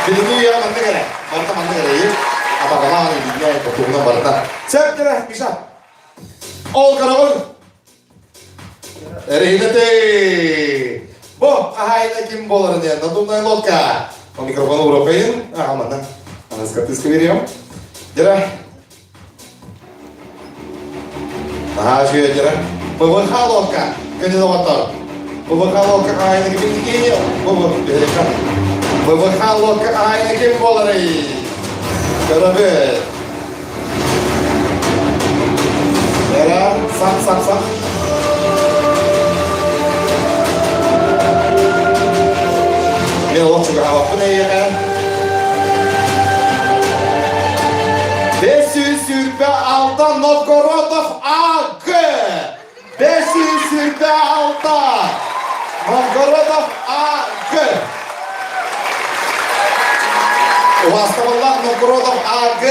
Bilgi ya mantu kere, Barta mantu kere ya. Apa kalah ini dia ketemu Barta. Siap kira bisa. All karawal. Rehinte. Bo, ahai na kim bolar dia. Nanti nai lotka. Mikrofon urokain. Mana? Mana sekarang skripnya. Jera. Nah, sih jera. Beberapa lotka. Kena watar. Beberapa lotka ahai na kim ini. Beberapa. Beberapa lotka ahai na kim bolar ini. Kerabat. Jera, sak. Ini Allah juga apa nih ya kan? Besi sürpe alta Novgorodov AG. Besi sürpe alta Novgorodov AG. Wastavallah Novgorodov AG.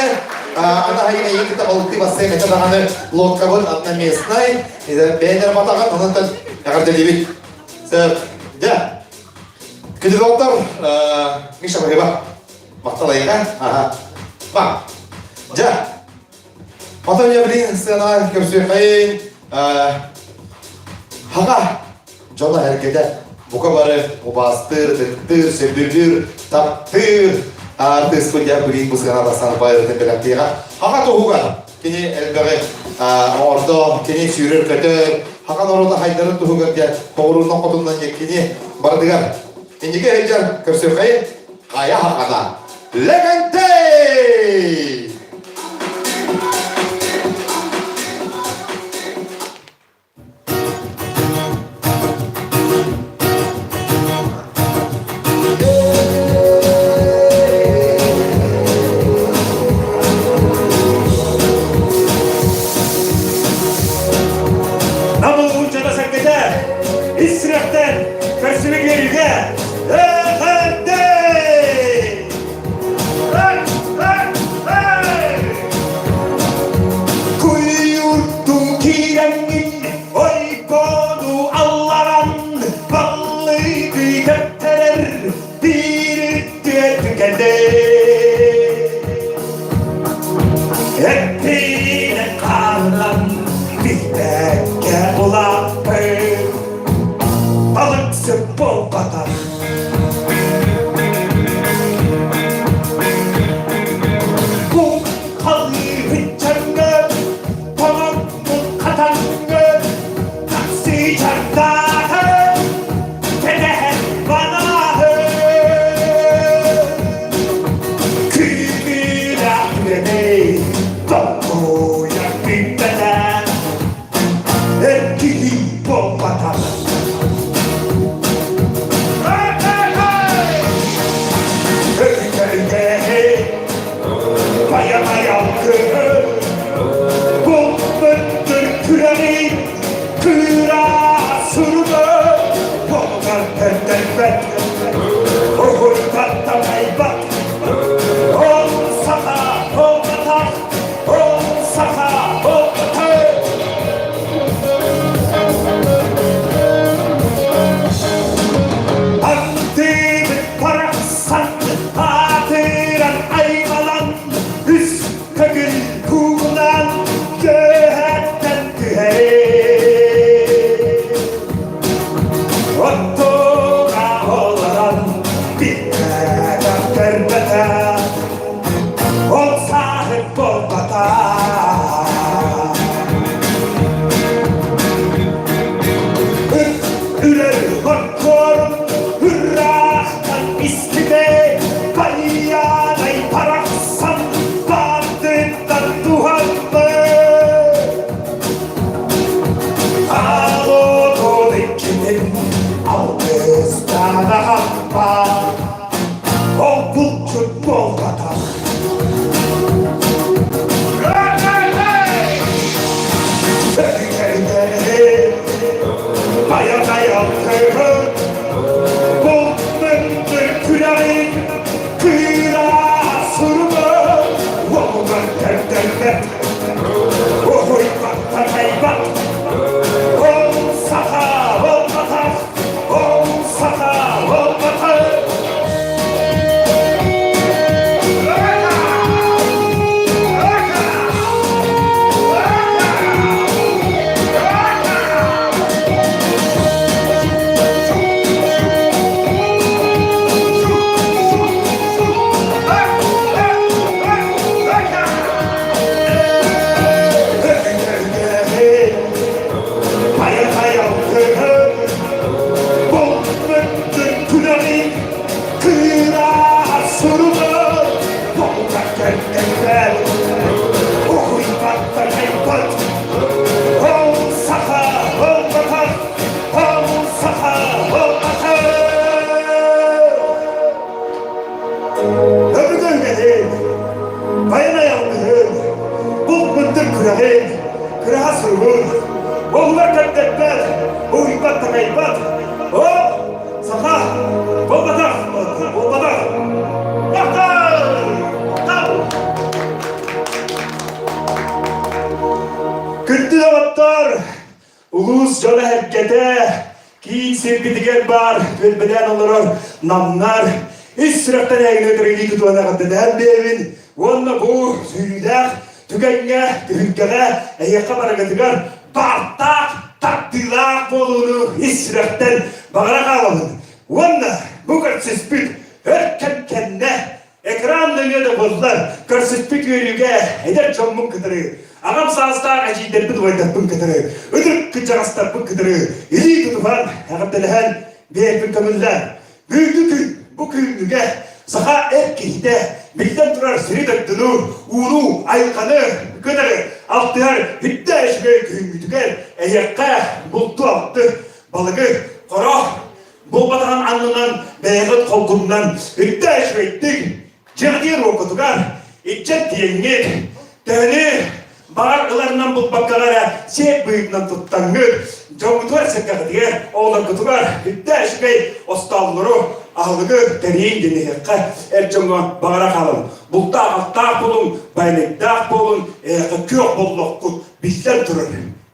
Она ini kita ultimasi macam mana lokal atau местный. Ini banner matakan nonton agar jadi ya. Kedua dokter, ini siapa ya, Waktu lagi kan? Bang, Waktunya beli sana kursi kain, Jodoh herkese buka bare, mubastır, sebir, taptır, artis kuliah beli buskan atas sana bayar tempelan kira. Tuh hugan, kini elbare ordo, kini sürür kete, orada haydar tuh hugan dia, korun nokotun nanya kini berdengar. Ini ke hejar kursi kain, kaya hakana, legende. Saka batar. Hayat hayatı bu mümkün küleğin kıyasını Vurgun terteket Oy batta kaybat Ol saka ol batar Ol saka ol batar Ulus jala herkete kiin sevgitigen bar bilbeden olur namlar İsraftan eğine ötürüğü kutuğuna kadar devin Onunla bu sürüdak tükenge tühünkege eyyaka barakatıgar bartak takdilak bolunu İsraftan bağıra kalalım Onunla bu karşıspit herken kendine ekran dönüyordu bozdular karşıspit yürüyüge eder çommuk kıtırı Ağam sağıstar acıyden bir duvaydan bu kıtırı ödürük kıcağıstar bu kıtırı İli tutupan ağabdülhen bir bir kamiller Büyüdü gün bu köyünüge saha erkeğinde bilden durar seni döktünü ulu aykanı kıdırı altıyar hidde eşme köyünüge eyakka buldu altı balığı koro bulmadan anlınan beyazıt kolkundan hidde eşme ettik cihdir okutugar içet diyengit teni bağırlarından bulmaklara şey büyükten tuttanır Jogutuar sekak diye oğlan kutugar hidde eşme ostalları Ağlığı deneyin deneyekka erçonga bağıra kalın. Bulta ağıttağ bulun, baylıktağ bulun, kök bolluk kut, bizden durur.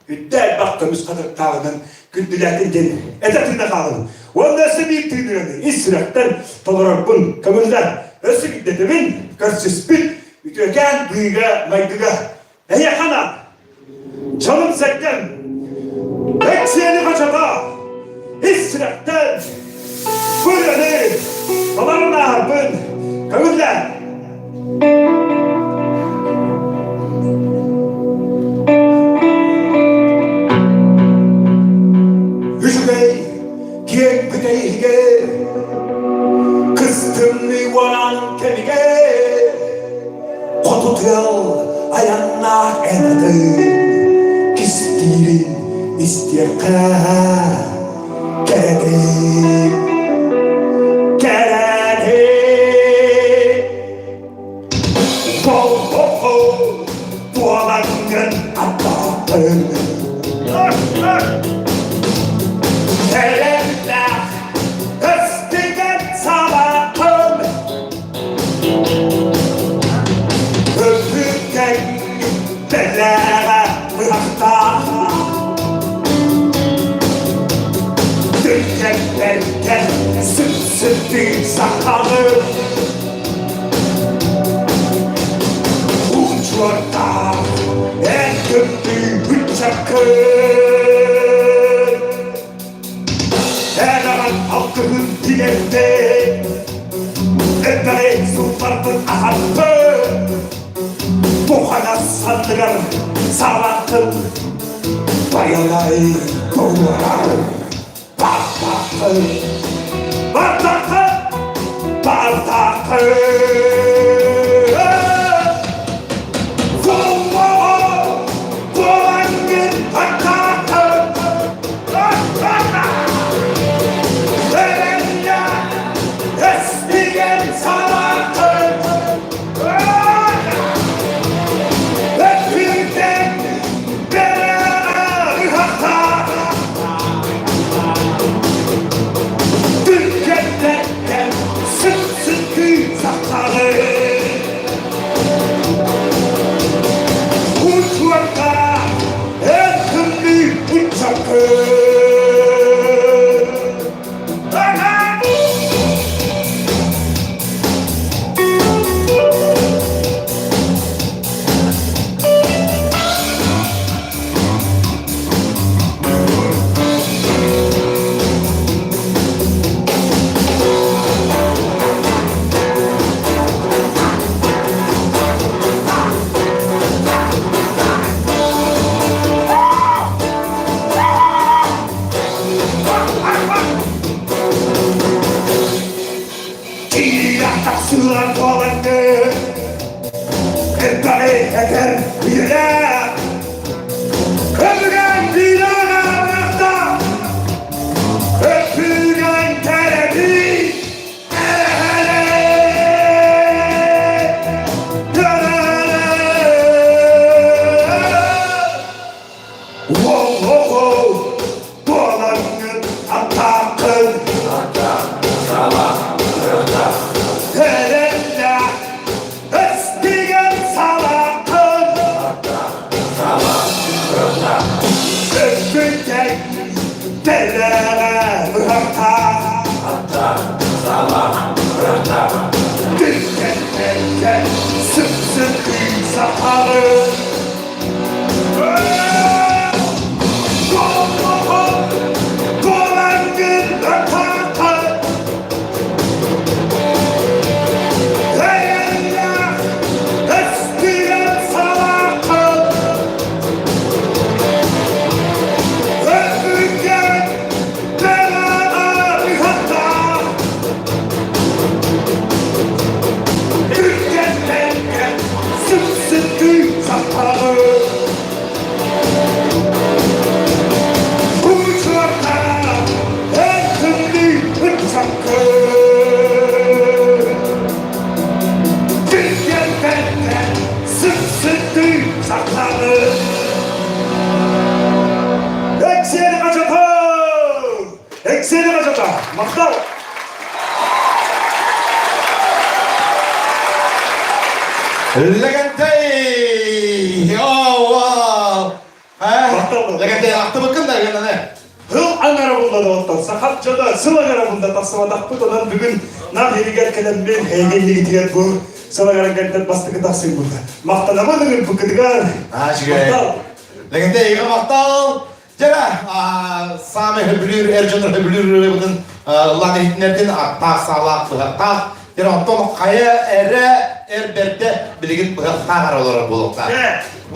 Hüddel baktığımız kadar tağının gündületin deni. Edatında kalın. Onda ise bir tüydüreni, İsraf'tan tolurur bun, kamınlar. Ösü giddetimin, karşıspit, ütüken büyüge, maydıga. Yakana, canım sekten, eksiğini kaçata, İsraf'tan, Buyurun, babanla harbın, kavunlar. Hücrey, kiyek bideyge, kıstım livanan kemige, kotutyal ayanna enadı, kistirin istiyaka, keredim. Bualangan apapun Terendah Kestigan salakun Öpüken belara bırakta Dünyenlerken süt sakalı Uçlarda en kötü çakır Her an halkının dilinde Ebere sultanın ahattı Bu hana sandıran salakın Bayalay doğrar Bardakın Bardakın Bardakın Etbari eter birine Öpügen binana bırakta Öpügen terebi Maktal! Legentay! Oh, wow! Legentay, aktı bakın da ne? Hıl anarabında da ottan, sakatçada, sıla garabında tasımadakpı dolan bugün nam heriger kelen ben heygelli gitiyet bu sıla garabında bastıkı tasın burada. Maktalama dönür bu kıdıgar. Ha, şükür. Legentay, maktal! Jara, sami höbülür, ercanır höbülür, bunun lanetlerden atak salak bıhaktak. Jara, ondan kaya erberde bilgin bıhaktak araları bulukta.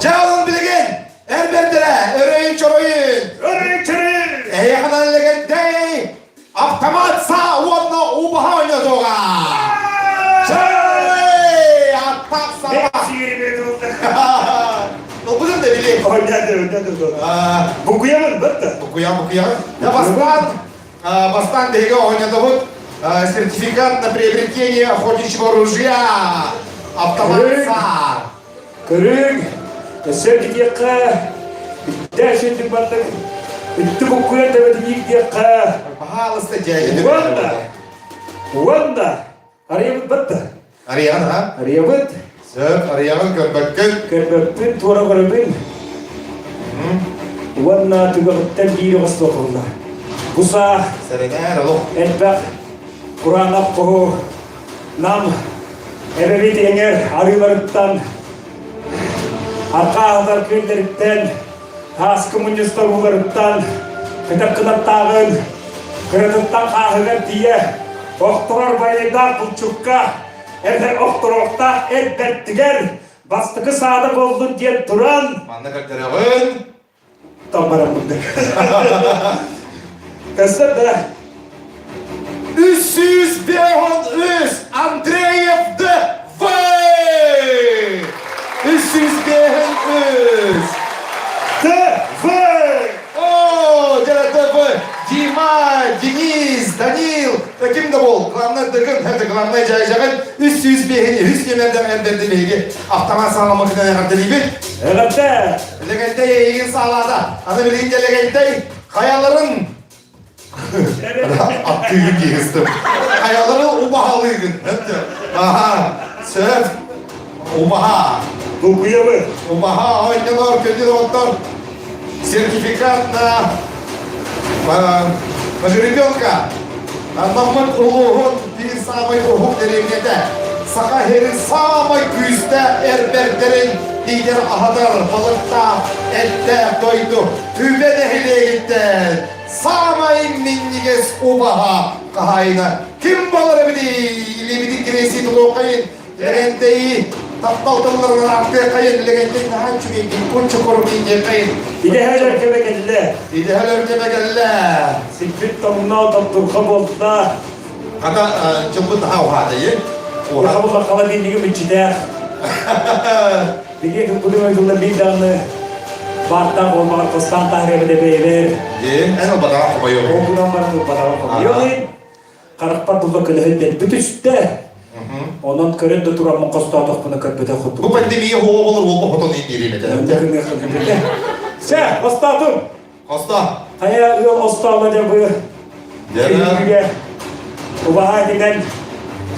Jara, onun bilgin, erberdere, öreyin çoroyun. Öreyin çoroyun. Eyakadan Legentay, avtomat sağ uanna ubaha oynadı oğa. Jara, atak salak. Hepsi yeri bir durumda. Bunun da bileyim. Oynadı. Bukuya mı battı? Bukuya. Ya bastan dege oynadı bu. Сертификат на приобретение охотничьего ружья. Автомат САР. Kırık. Sertifika. Дәшенді баттық. Үтті бұққуя дәбәді егдеққа. Pahalı статья. Уанда. Ария баттı. Ariyan ha? Ария бат. Söp, Ariyan'ın körbekkin. Кәрбәппен тура қарабен. Уанна түгіғіттен бейірі қысты оқылды. Бұса. Serener oğlum. Әтбәқ. Құран апқығы. Нам. Әрәбет еңер ариларыттан. Арқа ağlar köyleritten. Has komünistler ularıttan. Kıdap-kıdaптағын. Kırıtıttan қағығар diye. Оқтырар байлайдар бұлчукка. Әрдер оқтыроқта әрбәттігер. Бастықы сады болды ден тұран. Manna kaktarağın. Tam bana бұндық. Kızlar da. 300 300 Andreev de Vay! 300 300 О, дядя Дима, Денис, Данил, таким да бол. Главное дыргын, это главное жай-жагын. 300 бегini, 100 немерден әндерді беги. Автомат саламы кінен әғарды дейбет. Әғатта. Легентай егін салада. Аны білгенде легентай қаяларын attığın gezdim. Kayaları ubahalıydın. Aha, söp. Ubaha. Bukuya mı? Ubaha, oynuyor, kötü doktor. Сертификат на жеребенка. Маммат улуғын bir самый ұғық дерегінде. Сақа хері самый күйісті әрбердерін дейдер ахадар балықта әтті дойду. Түйбе дәхілегіттен. Самай миннигес убаха қағайына. Кім балары біді? Илебіді кересейді лоқайын. Ерентейі тапталтыларынан арты қайын. Легенде наған чүгейді. Күнчі көрмейінде қайын. İdehalar kebekelle. İdehalar kebekelle. Sikrit tamına taptırqa bolda. Kada cımbı daha oha deyil. Oha bu kala dinligi müçide. Bege bunu ödülle bir tane Bartan olmak kostan tahribede beyler. En o bana koyuyor. O bulan bana bu bana koyuyor. Karıkpa bulda kılığından bütüşte. Onun köründe duran kostadık bunu köpede kutu. Bu pandemiye hova olur olma foton indireyim Öndekinde kılığında. Sen kostadım. Kosta. Kaya yol ostağlaca bu. Gel. Ubahadinden.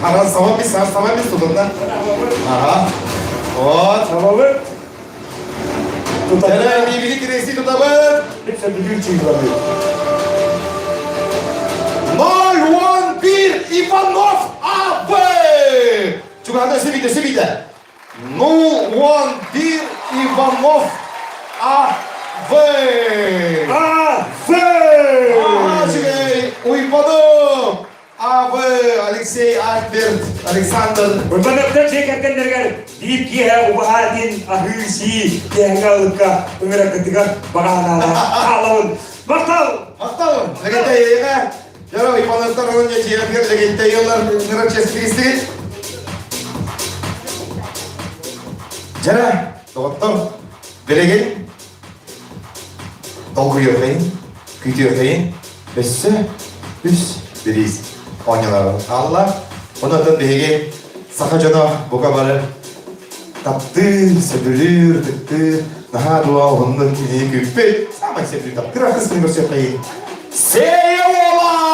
Karan saman bir tutundan. Aha. Ot. Tamamı. Gel birbirik reisi tutamın. Lütfen bir çiğlamıyor. 0-1 İvanov A.F. Juga ada sebide. 0-1 İvanov A.F. A.F. Aha juga Ivanov A.F. Alexander. Berbeda çekerken derler. Deyip ki ha ubahadin ahirsi tehgalka pengerak ketiga bagana kalon. Batal. Legenda ya kan? Jaro Ivanov taruhnya jiran legenda yollar ngerak sedikit. Jara, doktor, belegen. Dolguyor kayın, kütüyor kayın. Üssü, biriz. Onyalar Allah. Onu da belegen. Sakacana bu kabarı. Taptı, sebülür, tıktı. Daha dua onun kini küpet. Sama sebülür taptı. Rakısını göster kayın. Seyola!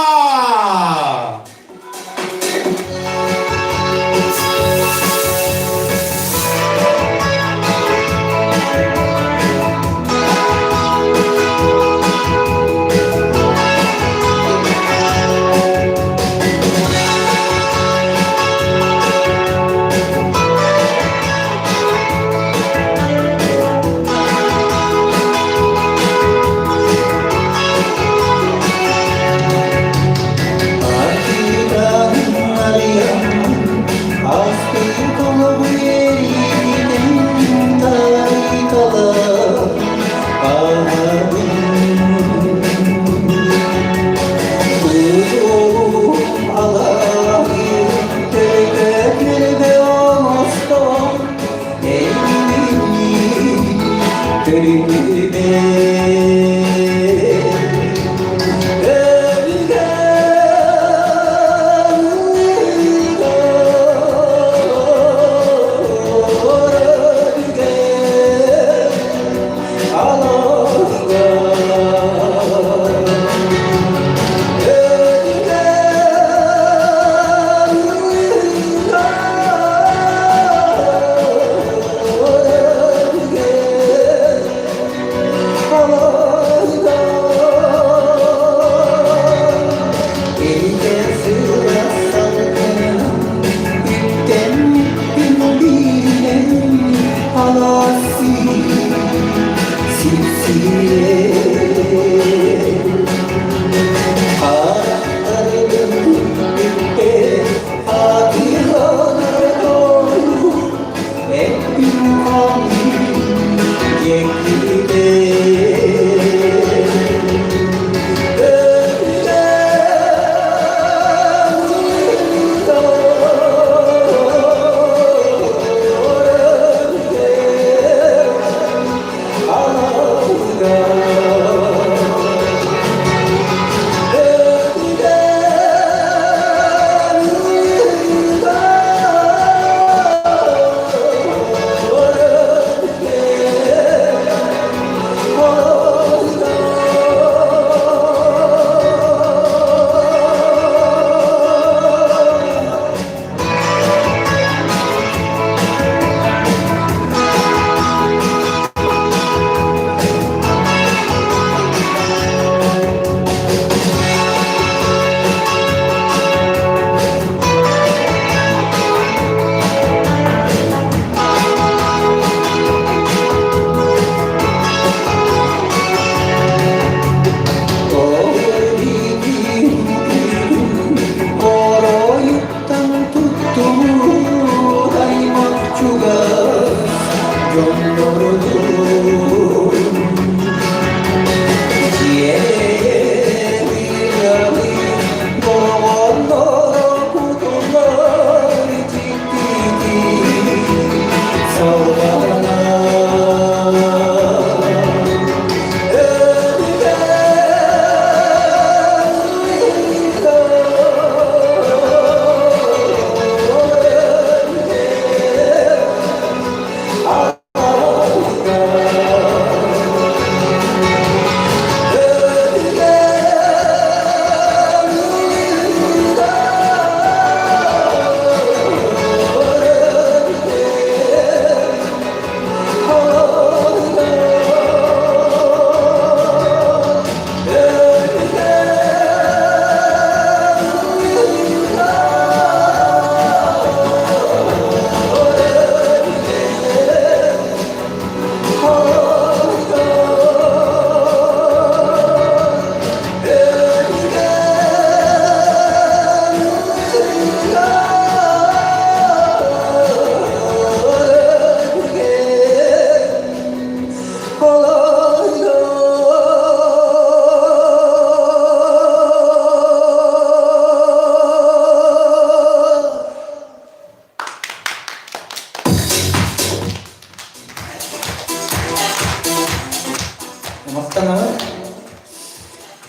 Mahtanama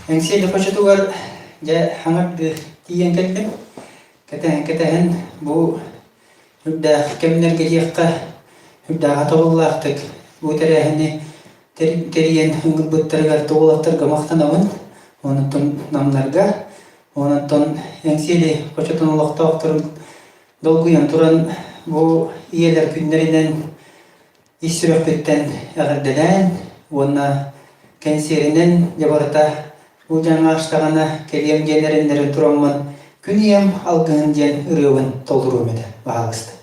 Engseli koşutugar ja hangat de tiyen keldim. Keten bu hüdda kemler gecikka hüdda hatolaktık. Bu terehini teriyen hüngül buttargar toğulattırga mahtanamın. Onutun namlarga. Onutun engseli koşutun olakta okturun dolguyan turan bu iyeler günlerinden iş sürekbetten ağırdelen. Ona kenserinin jabarata bu жаңа аштағана келем generinden turamman күнiyem algın gen ırıvın doldurum edi bağlıstı.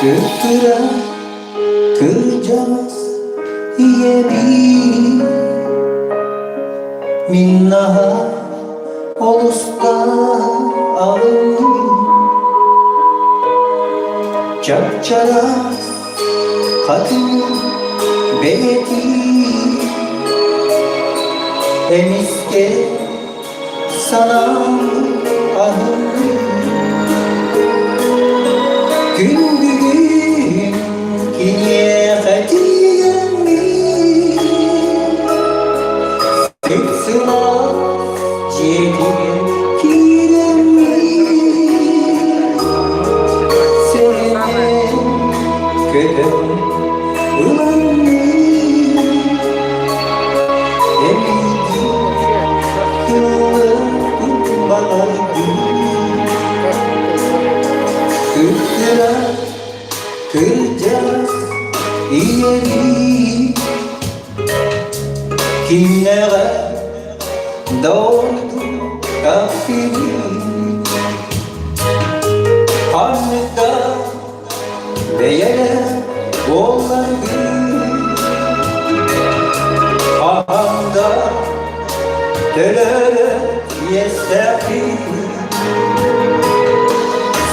Kırkıra kıracağız yeri minnaha olusta alın çapçara kadın beleti emiske sana ahın gün Kiniye hatiyemi Fıksına Cediye kiremi Senin kötüm Ulanmi Emidi Yılın bağırdı Kırkıra Kıracağız yeri kimlere doğdu kafiri Hanıkta beyler oğlandı Ahanda telere yesteği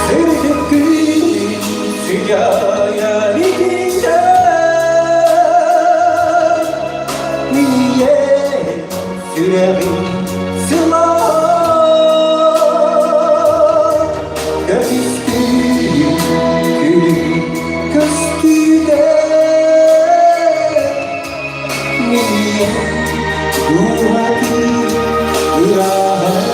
Sırdık gün sıcağıya gidince Niye sürerim sıla Göğüstüm gülüm köstüde Niye duhadı ırahat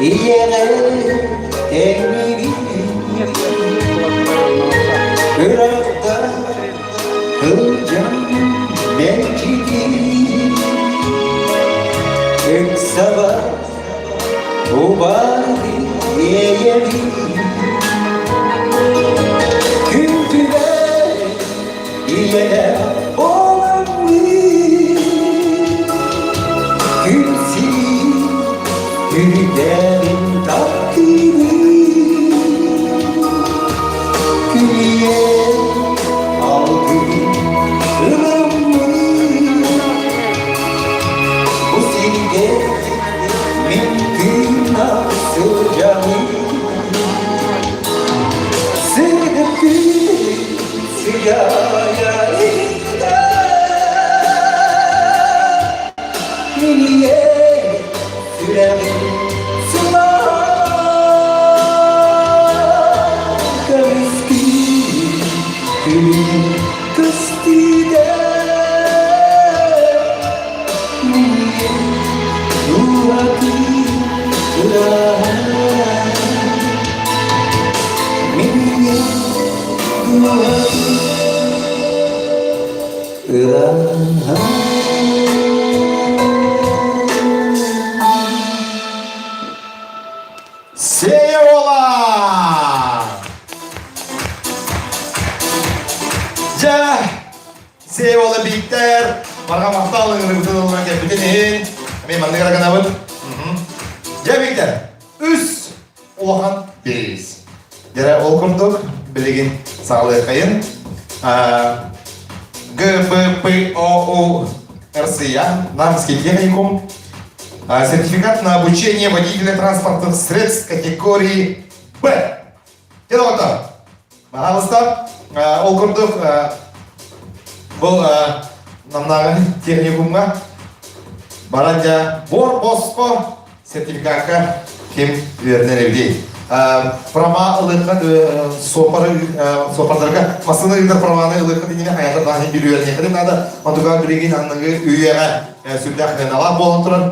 Yere elini Irak'ta kılacağım belki değil İlk sabah bu vardı yeğenim Küntüde yere olan bir Külsi Güllerin takdiri Güliye algın ıramı Bu silge mümkün sıcağı Sırdık gül sıcağa elinde Güliye sürerim sıla Kırıskı gülüm kıstide Niye duhadı ırahat Niye duhadı ırahat Sen Ленин. Мен маңды қарағанабын. Жәбектер, үс олақан берейіз. Дәрі ол күрдік, білеген сағылай қайын. ГБПОУ РСЯ, Нарвский техникум. Сертификат на обучение водителя транспортных средств категории Б. Деді отыр. Мағалыста, ол күрдік бұл намнағы техникумға баранжа бор босқо сертификатқа кем вернер евдей. Права ылыққан сопардарға масыны үйдер праваны ылыққан денеге аяқта дағын білуеріне қырым нады онтыға білеген анныңғы үйеға сүлдәқ қайнала болын тұрын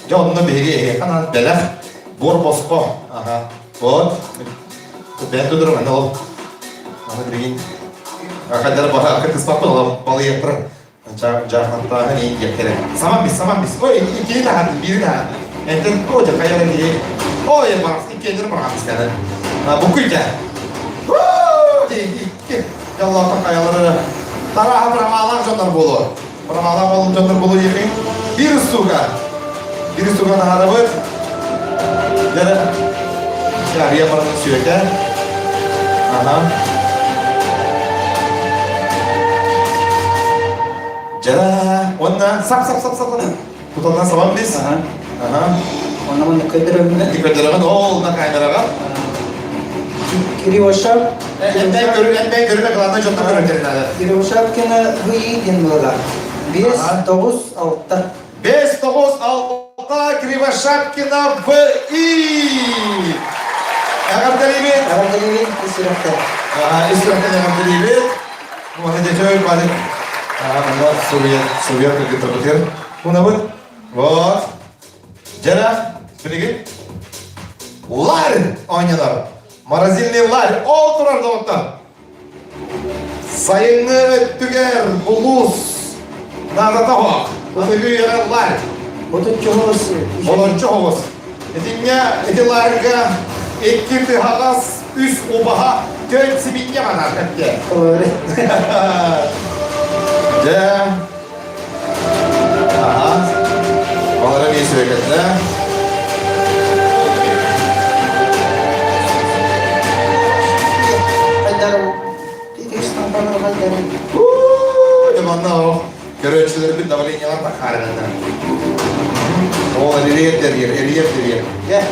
жауынны бейге еққан бәләқ бор босқо вот бән тұдырым әні ол аны білеген қайдар баға қыртыспақпын ол балы ектір жағнаттағы ең ектері саман бес ой екені тағады бері тағады әнтен көте қайыры кейі ой барас екендер барамыз кәді бұқыйты жаллақта қайалары тараға прамалақ жондар болу прамалақ болу жондар болу екен бір суға нағары бұд жәрі жария барының сүйекі жара онна сап құталдан сабан бес Онамын көдірімді. ол на камераға Кириошап. әнбәй көріне қаланы жоқта көрінтерін әлі Кириошап кені ғыйден бұлар. 5-9-6. 5-9-6 Кривошапкина В.И. Ағамдалибет. Ағамдалибет үсіріқті. Үсіріқтен ағамдалибет. Оны детей балық. Ағамда совет көкетір бұтер. Бұна бұд. Вот. Жара, білеген? Ларь ойнедар. Морозильный ларь. Ол тұрар дауыттан. Сайыны өттігер бұлус. Нағдата хоқ. Бұтығы ерен ларь. Болончы хоғыз. Эти ларьға еккерді хағас үс обаға төн сібінге ғана әпке. Жа. Балары мен сөйкетті. Қайдарым. Дирекстан бана қайдарым. Деманна о. Көрөтшілер бүт давлениялар тақарығында. Ол әлиеттер ер. Е.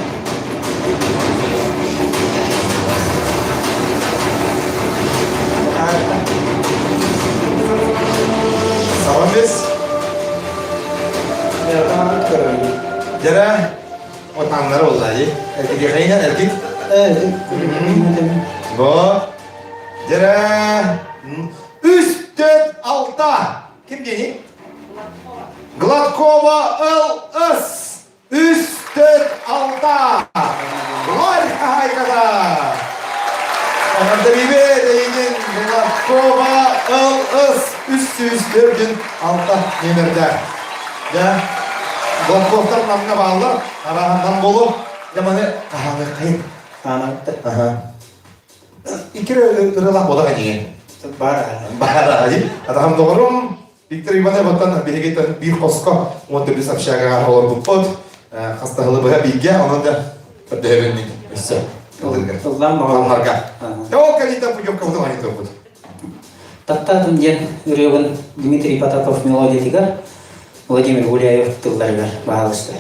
Сабан бес. Жара отанлары олды әйі. Әлкеге қайынан әлкет? Бұл. Жара 3-4-6. Кім дені? Гладкова Л.С. 3-4-6. Ларь қайқада. Ағамдалибе дейген Гладкова Л.С. 3-4-6 немерді. Ja, Гладковтар намына бағылар, арағандан болу, жаманы ағаны қайын. Қанатты. Икері ұрылақ бодаға деген. Бара. Атағам доғырым, Виктор Ивановаттан берегеттен бір қосқа, 14 сапшаға олар бұппыд, қастағылы бұға бейге, оның да бірдәуіннің үсі. Ұлдан бағаларға. Ол кәлейден пұйопқа бұдың айты оқыды. Таттадым ден үрегін Дмитрий Потапов мелодиятиға Владимир Гуляев тылдарға бағалысты.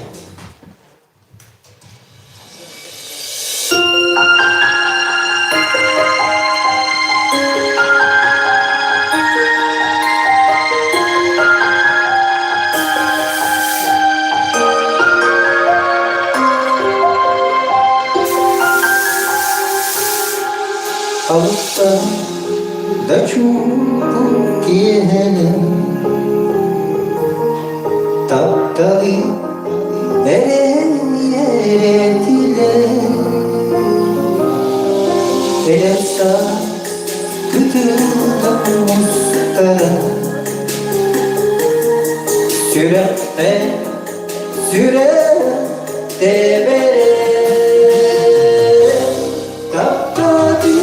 Алыстан да чуып келем тапталы эретиле элеса күтүлмустара сүрәтте бере tattadi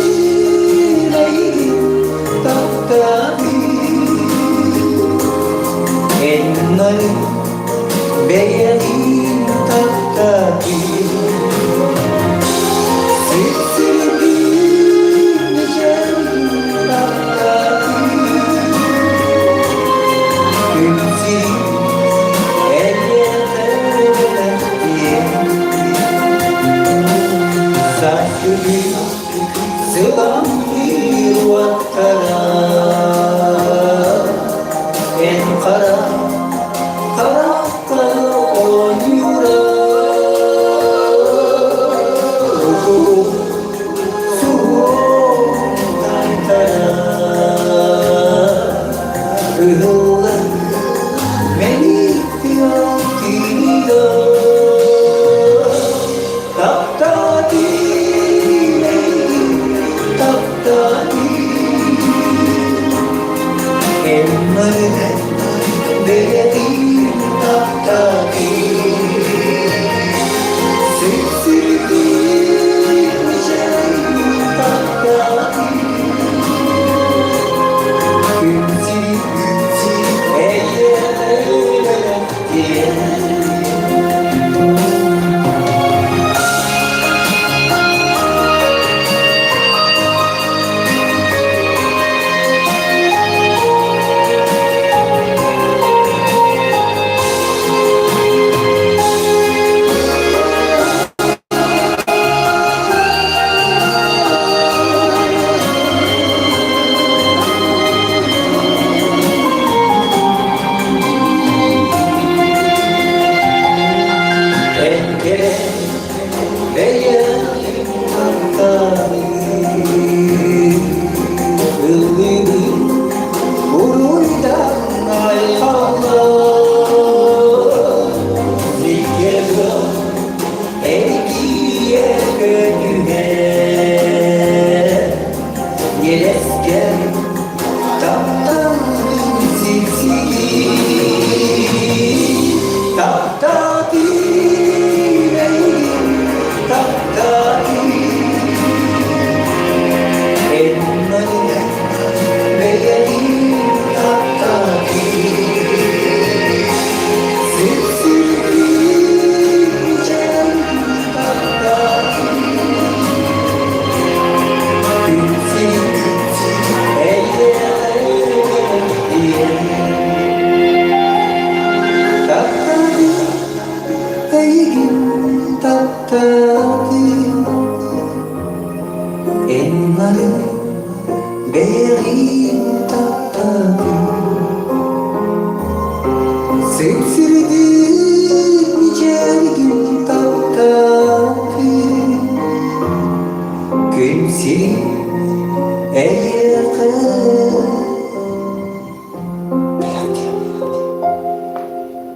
나를 매일 답답해 씁쓸히 이제는 답답해 금슬이 애약해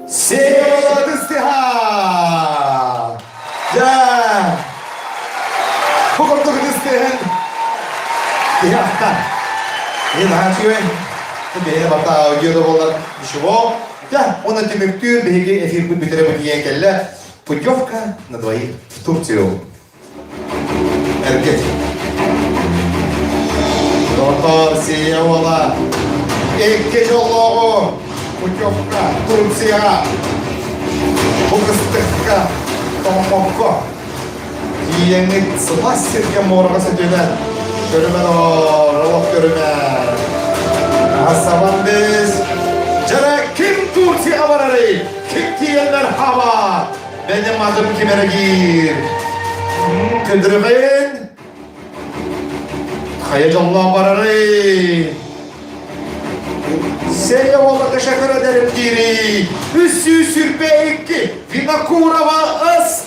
세요라 드스티하. 자, 그것도 드스티한. 야, 이 나중에 그게 맞다. 여기도 볼라. 이시고. 자, 오늘 팀들 베개 에피르 비트레 비행kel레. Путевка на двоих в Турцию. Эркет. Доктор Сеевола. Экке жоллогу. Путевка Турция. Букыстыкка. Томокко. Киеңик сластерге морга сөтөдөн. Көрүмөн ролок көрүмөн. Асабан биз. Жара ким Турция барары? Ким киеңдер хава? Benim adım Kimeragir. Kıldırmayın. Hayacanlığa bararı. Seyoğlu teşekkür ederim diri. Üssü sürpe iki. Vinakurava ıs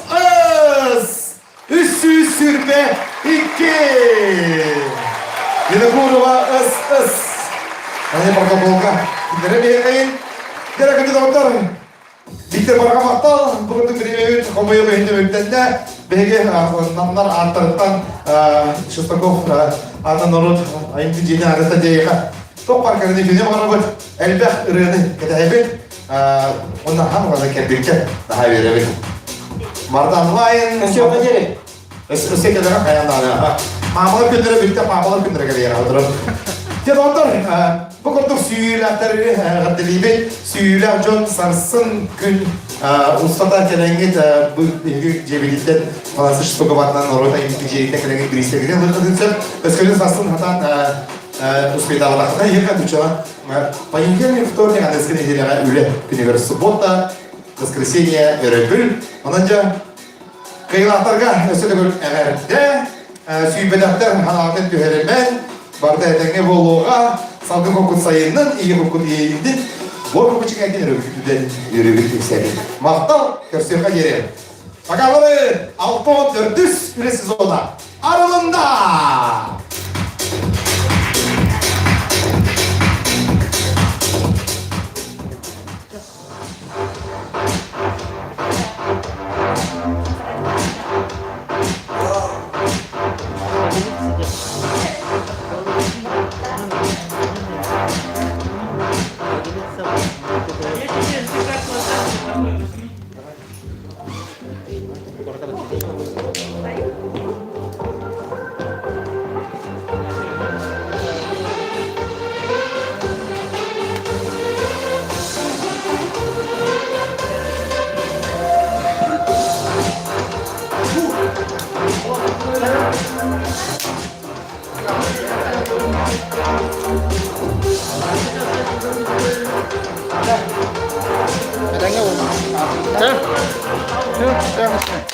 ıs. Üssü sürpe iki. Vinakurava ıs ıs. Hadi protokolka. Kıldırmayın. Gerekli doktor. Bitti barkamakta, bugün bir evet, komuyu beğendiğimden BG namlar artarıktan Şestakov adı Norut ayın gücüne arasında diye çok parkarını film var elbette ürünü ketebet ondan hangi kendince daha verebilir. Online Nasıl bacari? Ösek ederek ayağında mamalar gündere bitti mamalar gündere geliyor hatırım. Ya doktor, bu kadar süyülerleri haddeliği süyüler John sarsın gün ustada kelengi bu cebilitten falan Şestokova'dan orada İngilizce'de kelengi birisi gidiyor. Hırkadınca özgürlüğün sarsın hatan uspeda olarak yıka düşen. Понедельник, вторник, а несколько недель üle günü суббота, воскресенье, örgül. Onunca kıyılatlarga ösede gül everde süybedatlar halatet tüherimen barda etenge boluğa salgın kokut sayının iyi kokut iyiydi. Bol kokut çıkarken yürüyüp istedi. Mahtal körsüyaka geri. Bakalım Alton Dördüz üresiz ona aralında. Kadangnya, Dah. Dah.